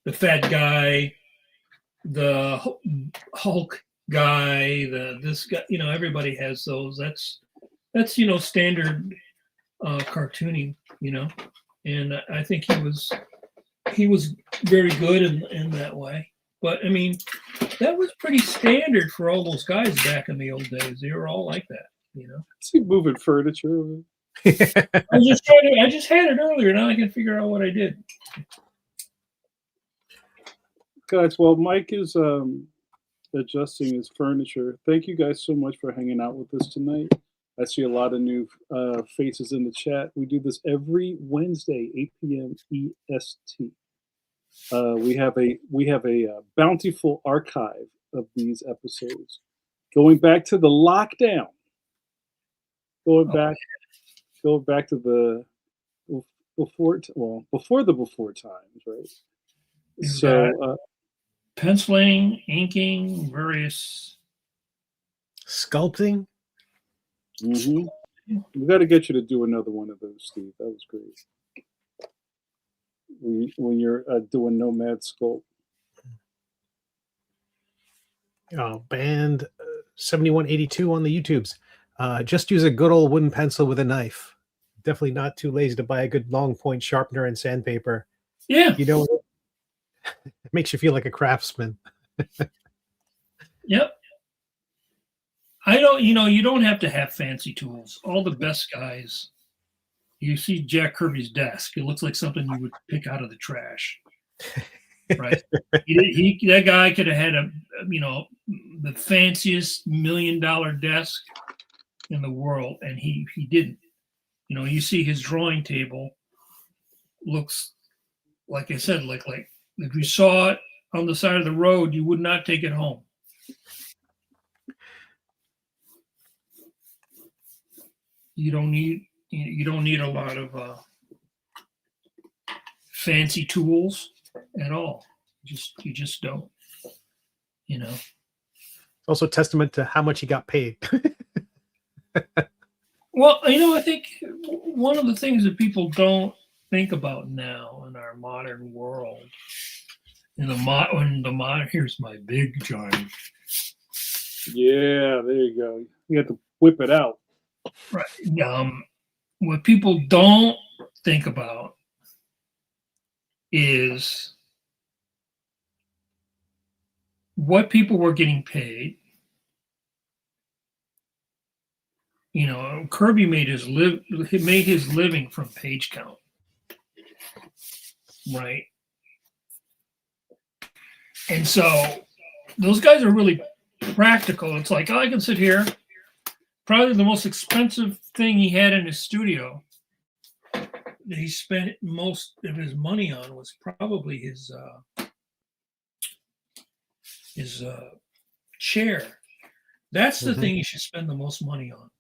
the fat guy, the Hulk guy, this guy. Everybody has those. That's standard cartooning. And I think he was very good in that way. But I mean, that was pretty standard for all those guys back in the old days. They were all like that. See moving furniture. I just had it earlier. Now I can figure out what I did. Guys, while Mike is adjusting his furniture, thank you guys so much for hanging out with us tonight. I see a lot of new faces in the chat. We do this every Wednesday, 8 p.m. EST. We have a bountiful archive of these episodes, going back to the lockdown, going back to the before times, right? So penciling, inking, various sculpting. Mm-hmm. We got to get you to do another one of those, Steve. That was great. When you're doing Nomad Sculpt. Band 7182 on the YouTubes. Just use a good old wooden pencil with a knife. Definitely not too lazy to buy a good long point sharpener and sandpaper. Yeah. It makes you feel like a craftsman. Yep. You don't have to have fancy tools. All the best guys, you see Jack Kirby's desk. It looks like something you would pick out of the trash. Right. That guy could have had the fanciest $1 million desk in the world, and he didn't. You see his drawing table looks, like I said, like if you saw it on the side of the road, you would not take it home. You don't need a lot of fancy tools at all. You just don't. Also testament to how much he got paid. Well, I think one of the things that people don't think about now in our modern world, here's my big giant. Yeah, there you go. You have to whip it out. Right. What people don't think about is what people were getting paid. Kirby made his living from page count, right? And so those guys are really practical. It's like, oh, I can sit here. Probably the most expensive thing he had in his studio that he spent most of his money on was probably his chair. That's the thing you should spend the most money on,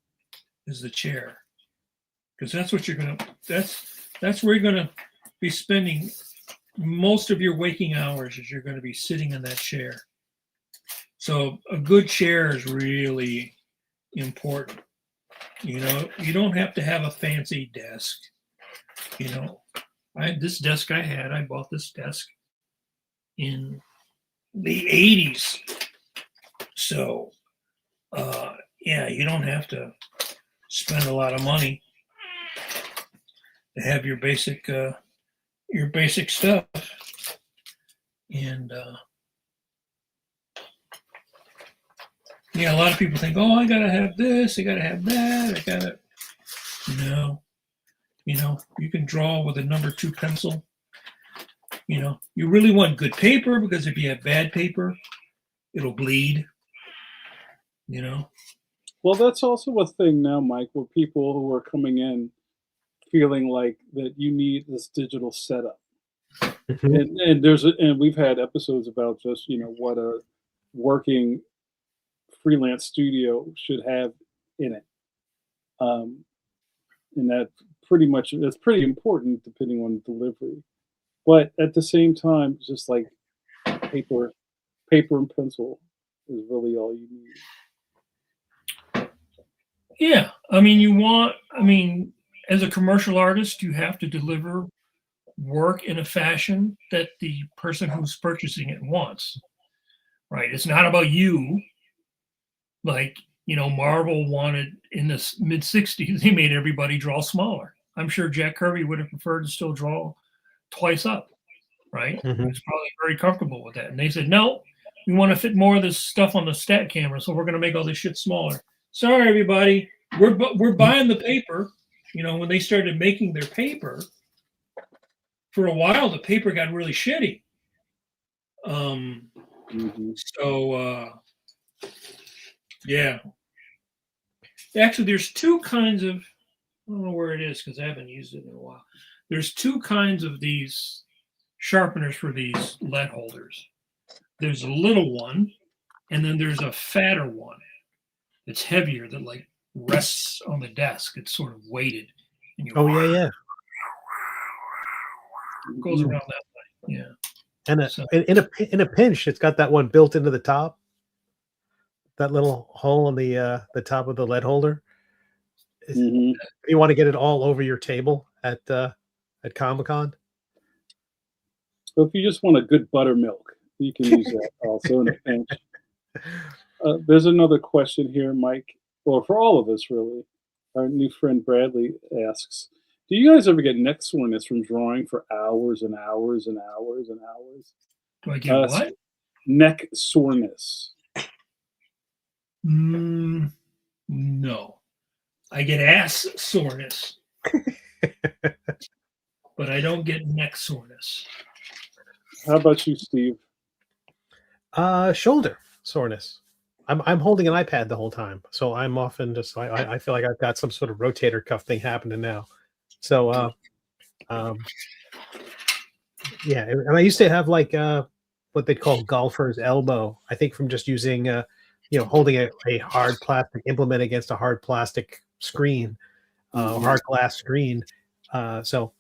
is the chair, because that's what you're gonna. That's where you're gonna be spending most of your waking hours. Is you're gonna be sitting in that chair. So a good chair is really important. You know, you don't have to have a fancy desk. You know, this desk I bought this desk in the 80s. So, yeah, you don't have to spend a lot of money to have your basic stuff. And yeah, a lot of people think, oh, I gotta have this, I gotta have that, I gotta. No, you know, you can draw with a number 2 pencil. You know, you really want good paper, because if you have bad paper, it'll bleed. You know. Well, that's also a thing now, Mike, where people who are coming in feeling like that you need this digital setup. And we've had episodes about just, you know, what a working freelance studio should have in it. And that's pretty important depending on delivery. But at the same time, just like paper and pencil is really all you need. Yeah, as a commercial artist, you have to deliver work in a fashion that the person who's purchasing it wants, right? It's not about you. Like, you know, Marvel wanted in the mid 60s, they made everybody draw smaller. I'm sure Jack Kirby would have preferred to still draw twice up, right? He was probably very comfortable with that. And they said, no, we want to fit more of this stuff on the stat camera, so we're going to make all this shit smaller. Sorry, everybody, we're buying the paper. You know, when they started making their paper, for a while the paper got really shitty. So yeah. Actually, there's 2 kinds of. I don't know where it is because I haven't used it in a while. There's 2 kinds of these sharpeners for these lead holders. There's a little one, and then there's a fatter one. It's heavier, that like rests on the desk. It's sort of weighted. And you yeah. It goes around that way. Yeah. And in a pinch, it's got that one built into the top. That little hole on the top of the lead holder. You want to get it all over your table at Comic-Con. So if you just want a good buttermilk, you can use that also in a pinch. There's another question here, Mike, or for all of us, really. Our new friend Bradley asks, do you guys ever get neck soreness from drawing for hours and hours and hours and hours? Do I get what? Neck soreness. No. I get ass soreness. But I don't get neck soreness. How about you, Steve? Shoulder soreness. I'm holding an iPad the whole time, so I'm often just I feel like I've got some sort of rotator cuff thing happening now. So yeah, and I used to have like what they call golfer's elbow. I think from just using holding a hard plastic implement against a hard plastic screen, hard glass screen. So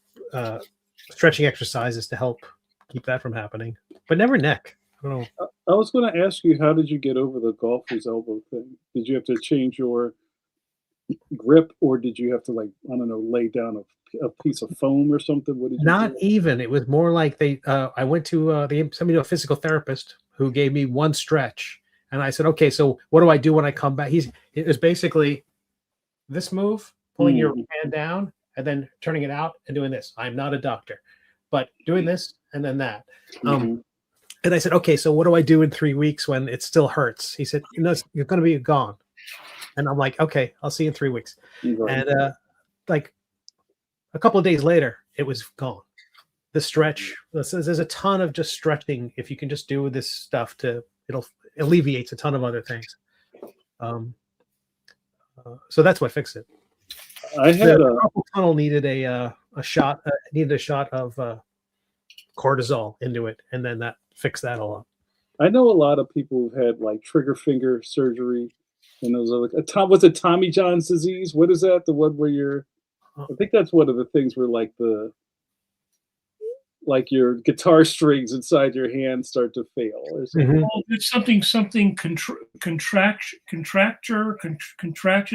stretching exercises to help keep that from happening, but never neck. I don't know. I was going to ask you, how did you get over the golfer's elbow thing? Did you have to change your grip, or did you have to, like, I don't know, lay down a piece of foam or something? What did you Not do? even. It was more like I went to a physical therapist who gave me one stretch, and I said, okay, so what do I do when I come back? It was basically this move, pulling your hand down and then turning it out and doing this. I'm not a doctor, but doing this and then that. And I said, okay, so what do I do in 3 weeks when it still hurts? He said, you're going to be gone. And I'm like, okay, I'll see you in 3 weeks. And like a couple of days later, it was gone. the stretch. There's a ton of just stretching. If you can just do this stuff, it'll alleviates a ton of other things. So that's what fixed it. I had The carpal tunnel needed a shot of cortisol into it, and then that fixed that all up. I know a lot of people who've had like trigger finger surgery, and those other. Was it Tommy John's disease? What is that? The one where you're. I think that's one of the things where like your guitar strings inside your hand start to fail or something. Well, it's something contraction.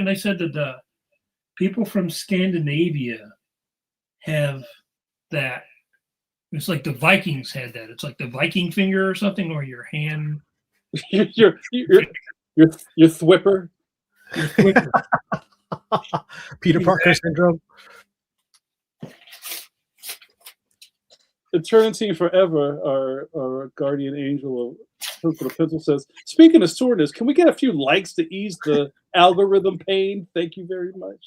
They said that the people from Scandinavia have that. It's like the Vikings had that. It's like the Viking finger or something, or your hand. your thwipper. Peter Parker syndrome. Eternity Forever, our guardian angel of the pencil says, speaking of soreness, can we get a few likes to ease the algorithm pain? Thank you very much.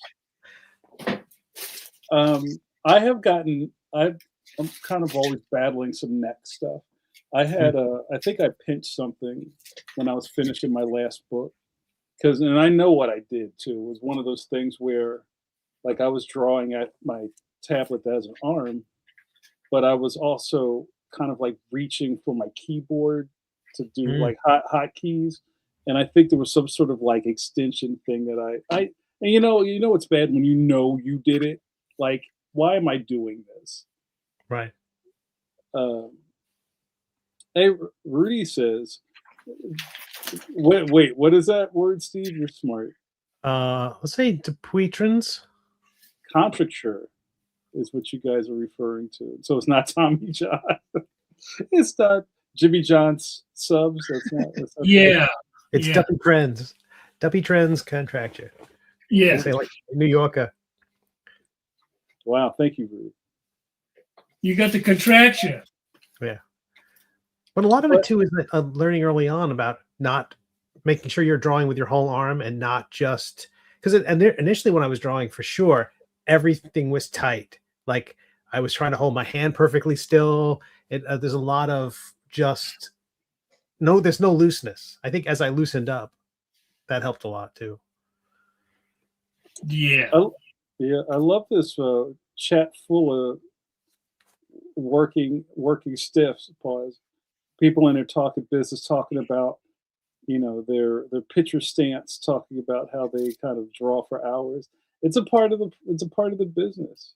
I'm kind of always battling some neck stuff. I think I pinched something when I was finishing my last book. And I know what I did too. It was one of those things where like I was drawing at my tablet that has an arm, but I was also kind of like reaching for my keyboard to do like hotkeys. And I think there was some sort of like extension thing that and you know it's bad when you did it. Like, why am I doing this? Right. Hey, Rudy says, wait, what is that word, Steve? You're smart. Let's say Dupuytren's. Contracture is what you guys are referring to. So it's not Tommy John. It's not Jimmy John's subs. That's not Yeah. It's Duppy Trends. Duppy Trends contracture. Yeah. They say like New Yorker. Wow, thank you, Rudy. You got the contraction. Yeah. But a lot of it too is learning early on about not making sure you're drawing with your whole arm and not just because initially when I was drawing, for sure, everything was tight. Like I was trying to hold my hand perfectly still. There's a lot of just there's no looseness. I think as I loosened up, that helped a lot too. Yeah. I love this chat full of working stiffs. Pause. People in there talking business, talking about their pitcher stance, talking about how they kind of draw for hours. It's a part of the business.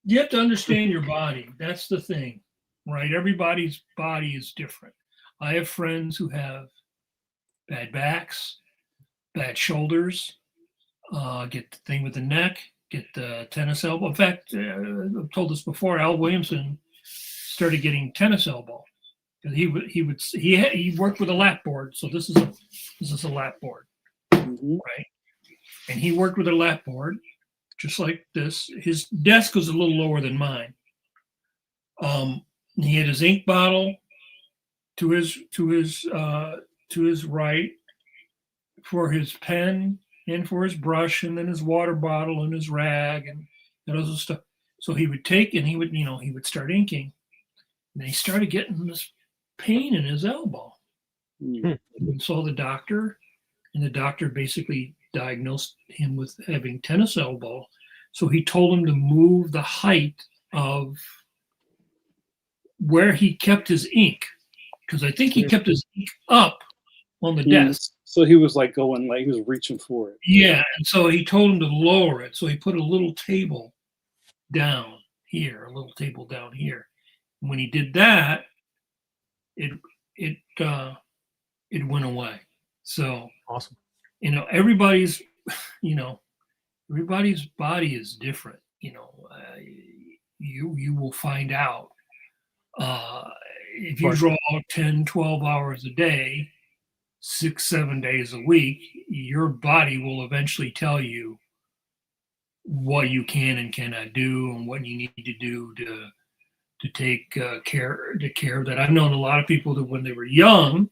You have to understand your body. That's the thing, right? Everybody's body is different. I have friends who have bad backs, bad shoulders, get the thing with the neck, get the tennis elbow. In fact, I've told this before. Al Williamson started getting tennis elbow. He worked with a lap board, so this is a lap board, right? And he worked with a lap board, just like this. His desk was a little lower than mine. He had his ink bottle to his right for his pen and for his brush, and then his water bottle and his rag and that other stuff. So he would take and he would start inking, and he started getting this pain in his elbow. And saw the doctor, and the doctor basically diagnosed him with having tennis elbow. So he told him to move the height of where he kept his ink, because I think he kept his ink up on the desk. So he was like he was reaching for it. Yeah, and so he told him to lower it. So he put a little table down here, a little table down here. And when he did that, it went away. So awesome. Everybody's body is different. You will find out if you draw 10, 12 hours a day, 6-7 days a week, your body will eventually tell you what you can and cannot do and what you need to do to take care of that. I've known a lot of people that when they were young,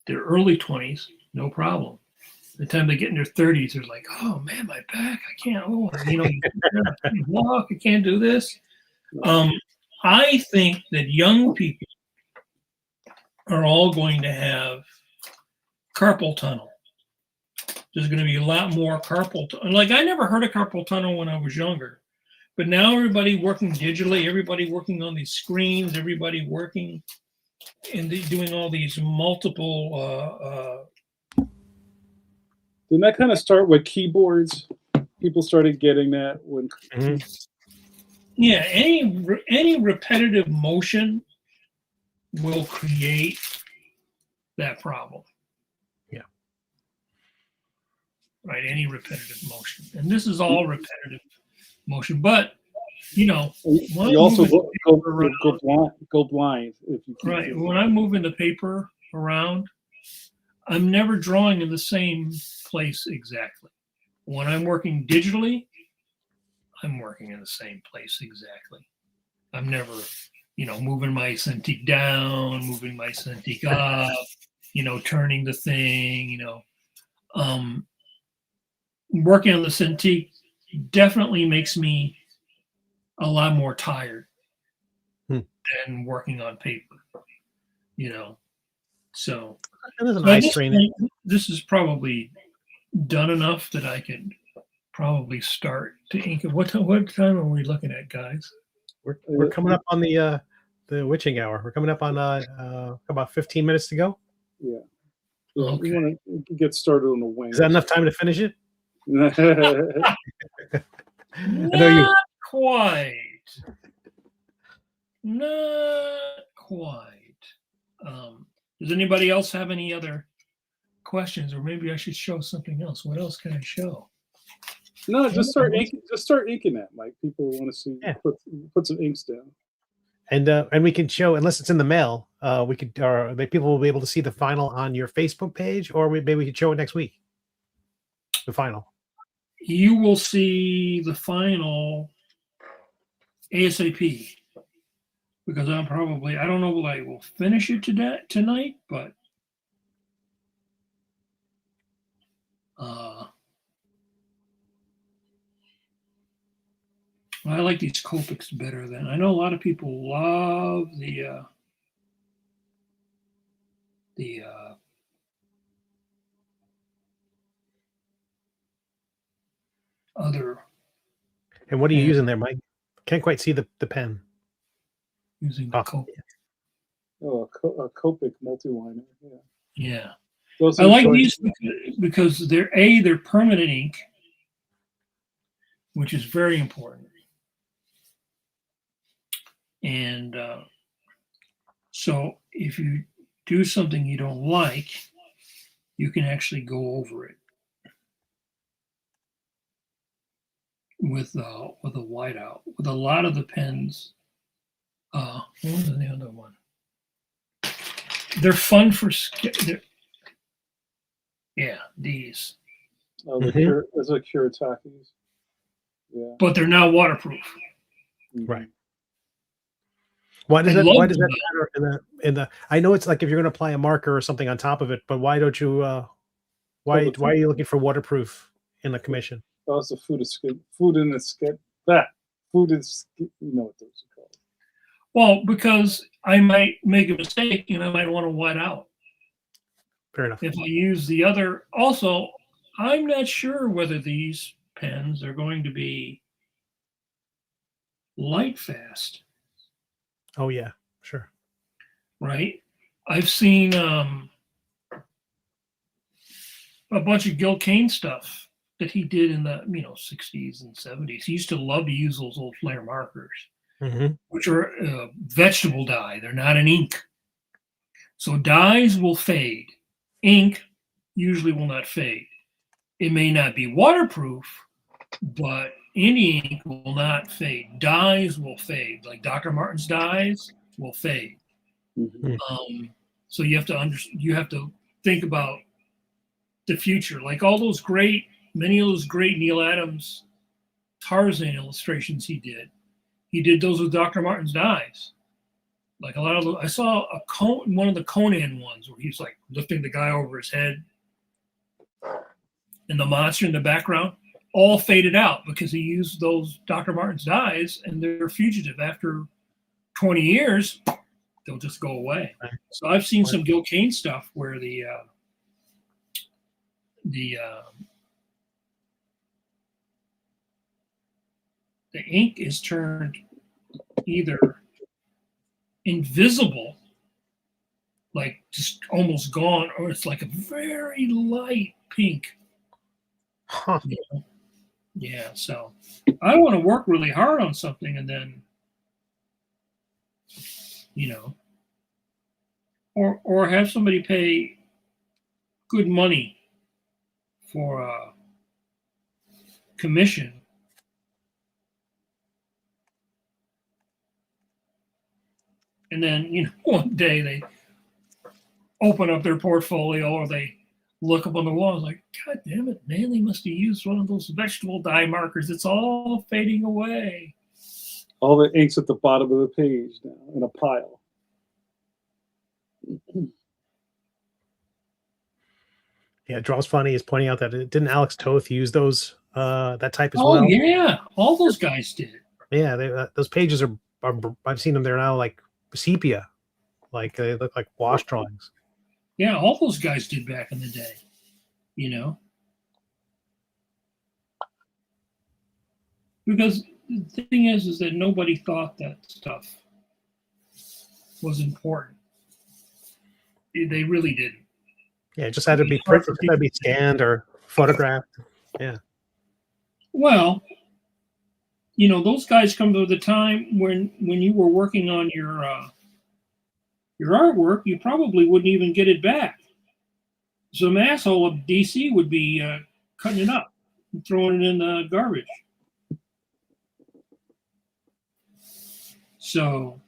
their early 20s, no problem. the time they get in their 30s, they're like, oh man, my back, I can't, I can't walk, I can't do this. I think that young people are all going to have carpal tunnel. There's going to be a lot more carpal tunnel. Like, I never heard of carpal tunnel when I was younger, but now everybody working digitally, everybody working on these screens, everybody working and doing all these multiple. Didn't that kind of start with keyboards? People started getting that when. Yeah, any repetitive motion will create that problem. Yeah. Right, any repetitive motion. And this is all repetitive motion. But, you also go blind if you keep right. When I'm moving the paper around, I'm never drawing in the same place exactly. When I'm working digitally, I'm working in the same place exactly. I'm never, moving my Cintiq down, moving my Cintiq up, turning the thing, working on the Cintiq definitely makes me a lot more tired than working on paper, So, this is probably done enough that I could probably start to ink it. What time are we looking at, guys? We're coming up on the witching hour. We're coming up on about 15 minutes to go. Yeah. Okay. We want to get started on the wing. Is that enough time to finish it? Not quite. Not quite. Does anybody else have any other questions, or maybe I should show something else? What else can I show? No, just start inking that, Mike. People want to see. Yeah. Put some inks down. And we can show, unless it's in the mail, people will be able to see the final on your Facebook page, or maybe we could show it next week. The final. You will see the final ASAP, because I don't know if I will finish it tonight, but I like these Copics better than. I know a lot of people love the other. And what are you using there, Mike? Can't quite see the pen. Using the Copic. Oh, a Copic multi-liner. Yeah. I like these because they're permanent ink, which is very important. And so if you do something you don't like, you can actually go over it with a whiteout. With a lot of the pens, what was the other one? They're fun for these. Oh, those are Kuritakis. Yeah. But they're now waterproof. Right. Why does that matter in the I know it's like if you're going to apply a marker or something on top of it, but why don't you why are you looking for waterproof in the commission? Oh, it's a food in the sketch. Food is, you know what those are called. Well, because I might make a mistake and I might want to white out. Fair enough. If I use the other, also, I'm not sure whether these pens are going to be light fast. Oh yeah, sure. Right. I've seen a bunch of Gil Kane stuff that he did in the 60s and 70s. He used to love to use those old flare markers, which are vegetable dye. They're not an ink. So dyes will fade. Ink usually will not fade. It may not be waterproof, but any ink will not fade. Dyes will fade. Like Dr. Martin's dyes will fade. So you have to think about the future. Like many of those great Neil Adams Tarzan illustrations he did those with Dr. Martin's dyes. Like a lot of I saw one of the Conan ones where he's like lifting the guy over his head. and the monster in the background all faded out because he used those Dr. Martin's dyes, and they're fugitive. After 20 years, they'll just go away. So I've seen some Gil Kane stuff where the ink is turned either invisible, like just almost gone, or it's like a very light pink. Huh. You know? Yeah, so I want to work really hard on something and then, you know, or have somebody pay good money for a commission. And then, you know, one day they open up their portfolio or they look up on the wall and like, God damn it, Manley must have used one of those vegetable dye markers. It's all fading away. All the ink's at the bottom of the page now in a pile. Yeah, Draws Funny is pointing out that didn't Alex Toth use those that type as Oh, well? yeah, all those guys did. Yeah, those pages are I've seen them. They're now like sepia, like they look like wash drawings. Yeah, all those guys did back in the day, you know. Because the thing is that nobody thought that stuff was important. They really didn't. Yeah, it just had to be printed, it had to be scanned or photographed. Yeah. Well, you know, those guys come to the time when you were working on your artwork, you probably wouldn't even get it back. Some asshole of DC would be cutting it up and throwing it in the garbage. So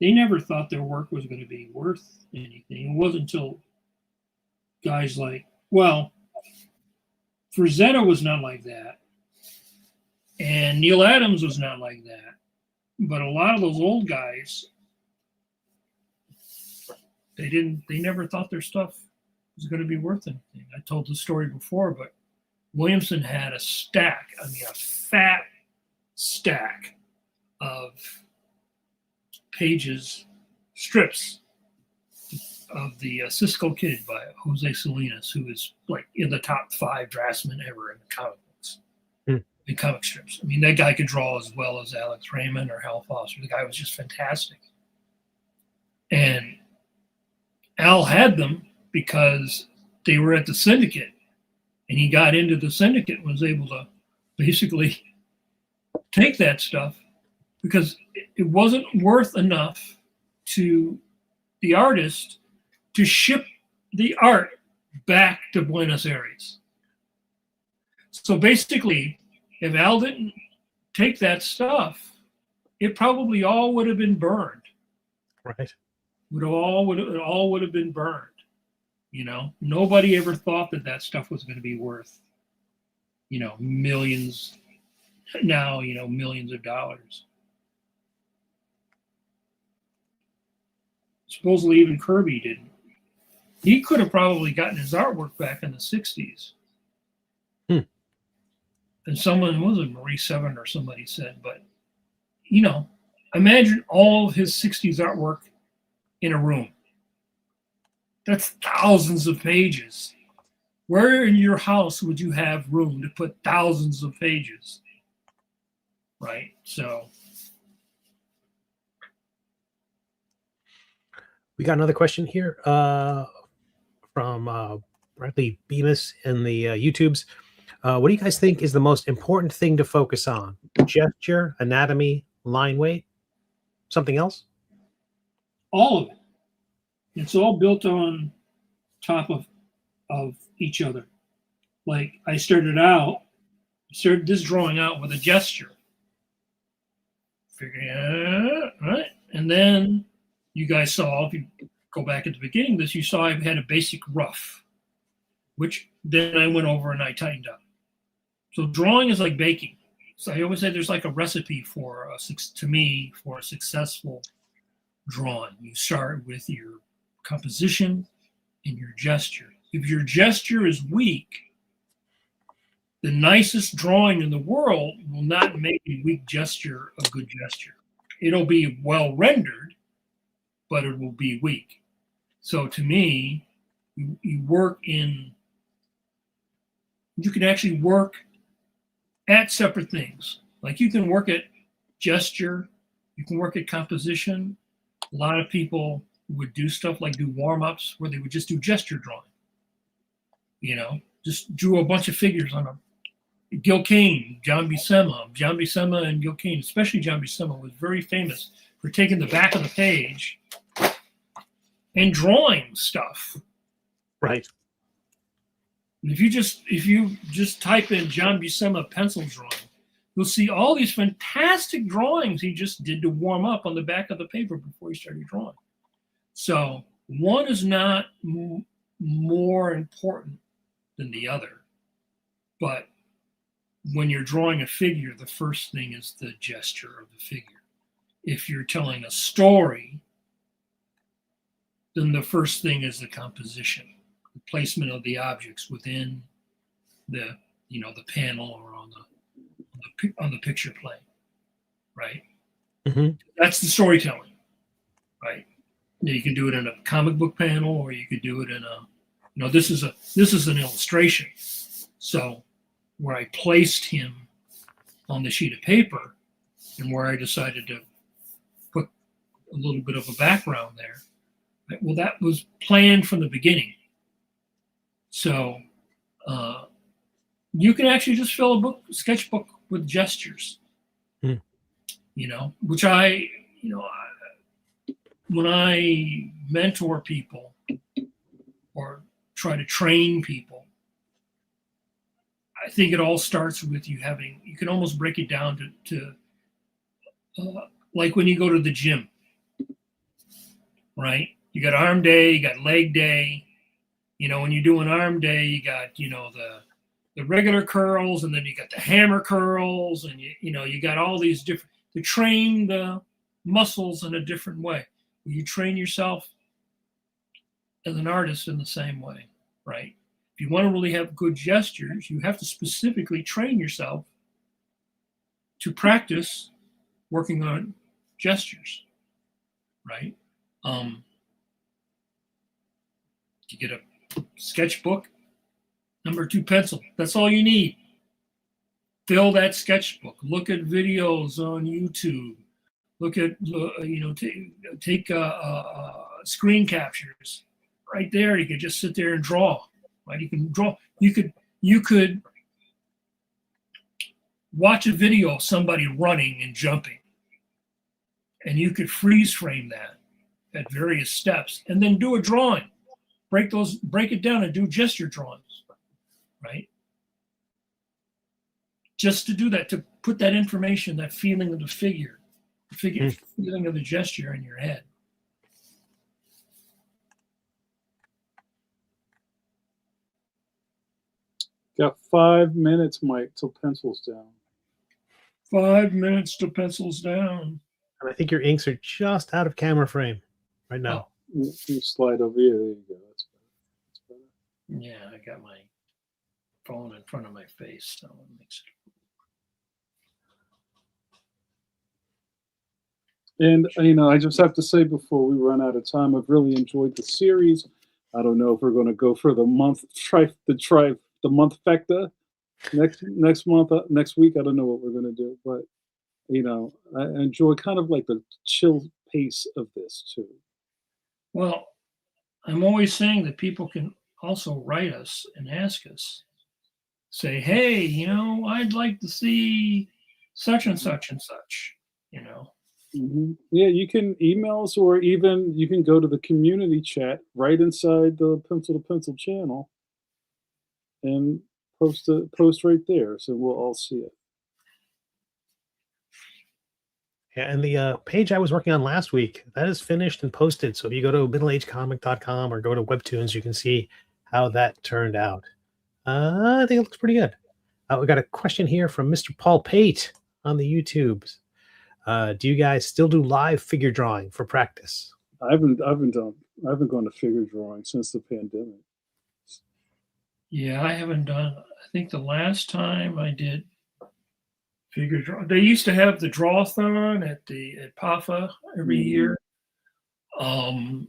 they never thought their work was going to be worth anything. It wasn't until guys like, well, Frazetta was not like that. And Neil Adams was not like that. But a lot of those old guys, they never thought their stuff was going to be worth anything. I told the story before, but Williamson had a stack, a fat stack of pages, strips of the Cisco Kid by Jose Salinas, who is like in the top 5 draftsmen ever in the comic books, in comic strips. I mean, that guy could draw as well as Alex Raymond or Hal Foster. The guy was just fantastic. And Al had them because they were at the syndicate, and he got into the syndicate and was able to basically take that stuff because it wasn't worth enough to the artist to ship the art back to Buenos Aires. So basically, if Al didn't take that stuff, it probably all would have been burned. Right. It all would have been burned. You know, nobody ever thought that stuff was going to be worth, you know, millions. Now, you know, millions of dollars. Supposedly even Kirby didn't. He could have probably gotten his artwork back in the 60s. And someone, was it Marie Seven or somebody said, but, you know, imagine all of his 60s artwork in a room. That's thousands of pages. Where in your house would you have room to put thousands of pages? Right? So we got another question here from Bradley Bemis in the YouTubes. What do you guys think is the most important thing to focus on? Gesture, anatomy, line weight, something else? all of it. It's all built on top of each other. Like I started this drawing out with a gesture. Figuring it out, right? And then you guys saw, if you go back at the beginning of this, you saw I had a basic rough, which then I went over and I tightened up. So drawing is like baking. So I always say there's like a recipe for a successful drawing. You start with your composition and your gesture. if your gesture is weak, the nicest drawing in the world will not make a weak gesture a good gesture. It'll be well rendered, but it will be weak. So to me, you can actually work at separate things. Like you can work at gesture, you can work at composition. A lot of people would do stuff like do warm-ups where they would just do gesture drawing. You know, just drew a bunch of figures on them. Gil Kane, John Buscema and Gil Kane, especially John Buscema, was very famous for taking the back of the page and drawing stuff. Right. If you just type in John Buscema pencil drawing, you'll see all these fantastic drawings he just did to warm up on the back of the paper before he started drawing. So one is not more important than the other, but when you're drawing a figure, the first thing is the gesture of the figure. If you're telling a story, then the first thing is the composition, the placement of the objects within the panel or on the picture plane, right? Mm-hmm. That's the storytelling, right? You can do it in a comic book panel, or you could do it in this is an illustration. So where I placed him on the sheet of paper and where I decided to put a little bit of a background there, well, that was planned from the beginning. So you can actually just fill a sketchbook with gestures, which when I mentor people or try to train people, I think it all starts with you can almost break it down to like when you go to the gym, right? You got arm day, you got leg day. When you do an arm day, you got, the regular curls, and then you got the hammer curls, and you got all these different, to train the muscles in a different way. You train yourself as an artist in the same way, right? If you want to really have good gestures, you have to specifically train yourself to practice working on gestures, right? You get a sketchbook, number 2 pencil. That's all you need. Fill that sketchbook. Look at videos on YouTube. Look at, take screen captures. Right there, you could just sit there and draw. Right? You can draw. You could watch a video of somebody running and jumping, and you could freeze frame that at various steps, and then do a drawing. Break it down and do gesture drawings, right? Just to do that, to put that information, that feeling of the figure, feeling of the gesture in your head. Got 5 minutes, Mike, till pencil's down. 5 minutes till pencil's down. And I think your inks are just out of camera frame right now. You slide over here. There you go. That's better. Yeah, I got my phone in front of my face, so it makes it. And I just have to say before we run out of time, I've really enjoyed the series. I don't know if we're going to go for the month monthfecta next month, next week. I don't know what we're going to do, but I enjoy kind of like the chill pace of this too. Well, I'm always saying that people can also write us and ask us, say, hey, I'd like to see such and such and such, Mm-hmm. Yeah, you can email us, or even you can go to the community chat right inside the Pencil to Pencil channel and post right there, so we'll all see it. Yeah, and the page I was working on last week, that is finished and posted. So if you go to middleagecomic.com or go to Webtoons, you can see how that turned out. I think it looks pretty good. We got a question here from Mr. Paul Pate on the YouTubes. Do you guys still do live figure drawing for practice? I haven't gone to figure drawing since the pandemic. Yeah, I haven't done. I think the last time I did figure draw, they used to have the drawathon at PAFA every year. And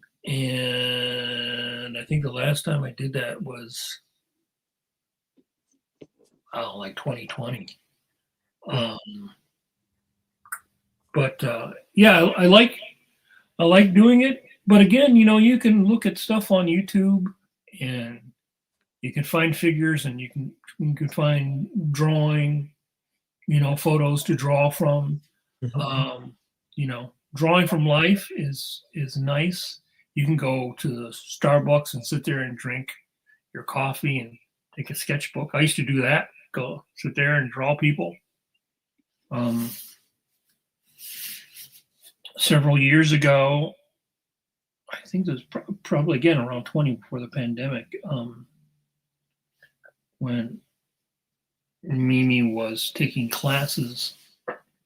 I think the last time I did that was like 2020. But yeah, I like doing it. But again, you can look at stuff on YouTube, and you can find figures, and you can find drawing, photos to draw from. Drawing from life is nice. You can go to the Starbucks and sit there and drink your coffee and take a sketchbook. I used to do that. Go sit there and draw people. Several years ago, I think it was probably again around 20 before the pandemic, when Mimi was taking classes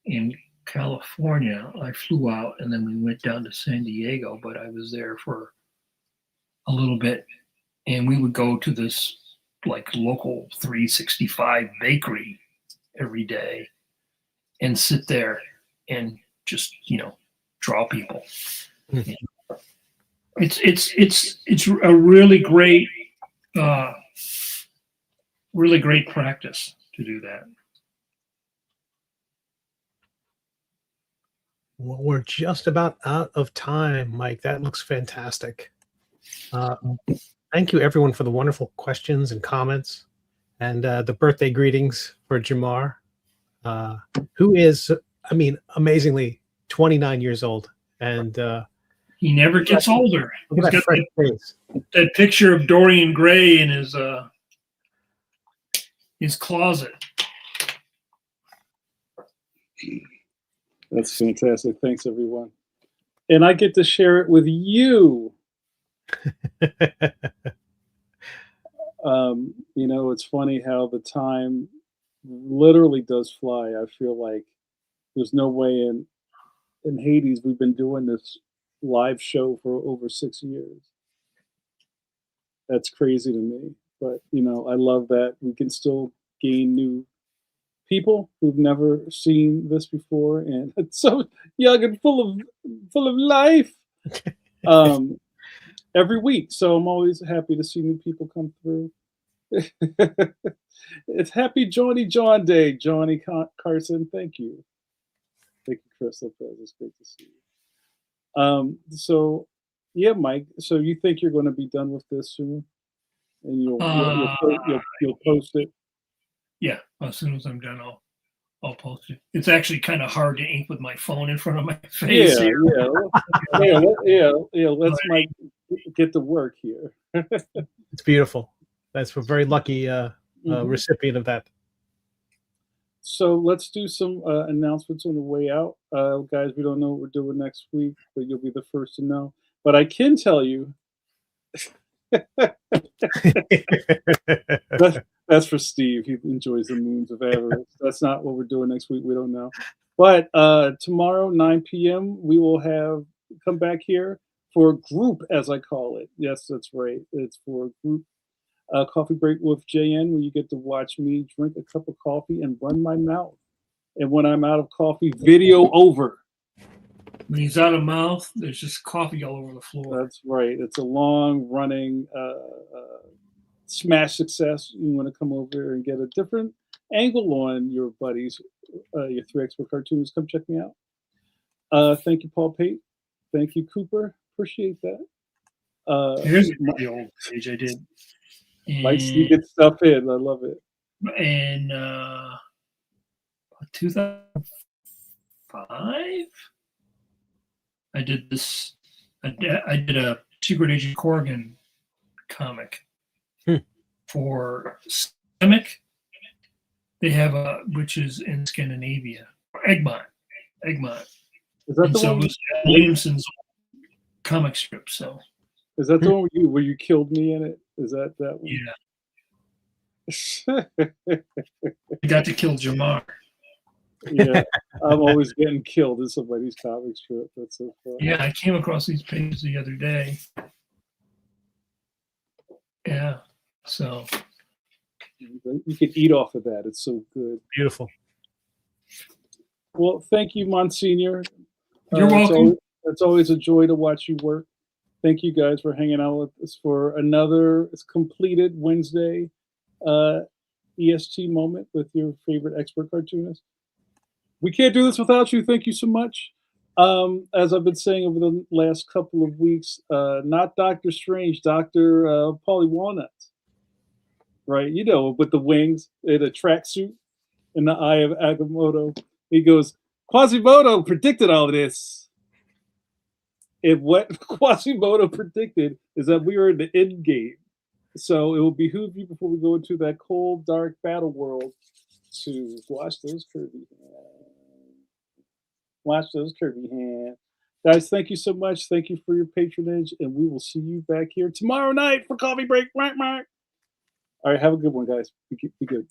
in California. I flew out and then we went down to San Diego, but I was there for a little bit, and we would go to this like local 365 bakery every day and sit there and just draw people. It's a really great practice to do that. Well, we're just about out of time, Mike. That looks fantastic. Thank you, everyone, for the wonderful questions and comments, and the birthday greetings for Jamar, who is, amazingly 29 years old, and he never gets older. Look at that fresh face. That picture of Dorian Gray in his closet. That's fantastic. Thanks, everyone. And I get to share it with you. It's funny how the time literally does fly. I feel like there's no way in Hades we've been doing this live show for over 6 years. That's crazy to me. But, I love that we can still gain new people who've never seen this before, and it's so young and full of life every week. So I'm always happy to see new people come through. It's Happy Johnny John Day, Johnny Carson. Thank you. Thank you, Chris Lopez. It's great to see you. So, yeah, Mike. So you think you're going to be done with this soon, and you'll post it? Yeah, as soon as I'm done, I'll post it. It's actually kind of hard to ink with my phone in front of my face. Yeah. Let's Mike get to work here. It's beautiful. That's a very lucky recipient of that. So let's do some announcements on the way out. Guys, we don't know what we're doing next week, but you'll be the first to know. But I can tell you, that's for Steve. He enjoys the moons of avarice. That's not what we're doing next week. We don't know. But tomorrow, 9 p.m., we will come back here for a group, as I call it. Yes, that's right. It's for a group coffee break with JN, where you get to watch me drink a cup of coffee and run my mouth. And when I'm out of coffee, video over. When he's out of mouth, there's just coffee all over the floor. That's right. It's a long-running smash success. You want to come over and get a different angle on your buddies, your 3 expert cartoonists. Come check me out. Thank you, Paul Pate. Thank you, Cooper. Appreciate that. Here's the old page I did. Mike, you get stuff in. I love it. And 2005, I did this. I did a Secret Agent Corrigan comic for Semic. They have which is in Scandinavia. Egmont. Is that the one? It was Williamson's comic strip. So is that the one where you killed me in it? Is that one? Yeah. I got to kill Jamar. Yeah, I'm always getting killed in somebody's comic strip. That's so fun. Yeah, I came across these pages the other day. Yeah, so You can eat off of that. It's so good. Beautiful. Well, thank you, Monsignor. You're welcome. It's always a joy to watch you work. Thank you guys for hanging out with us for another completed Wednesday EST moment with your favorite expert cartoonist. We can't do this without you. Thank you so much. As I've been saying over the last couple of weeks, not Dr. Strange, Dr. Paulie Walnuts, right? You know, with the wings in a tracksuit in the eye of Agamotto. He goes, Quasimodo predicted all this. And what Quasimodo predicted is that we are in the end game. So it will behoove you before we go into that cold, dark battle world to watch those Kirby hands. Watch those Kirby hands. Guys, thank you so much. Thank you for your patronage. And we will see you back here tomorrow night for coffee break. All right, have a good one, guys. Be good.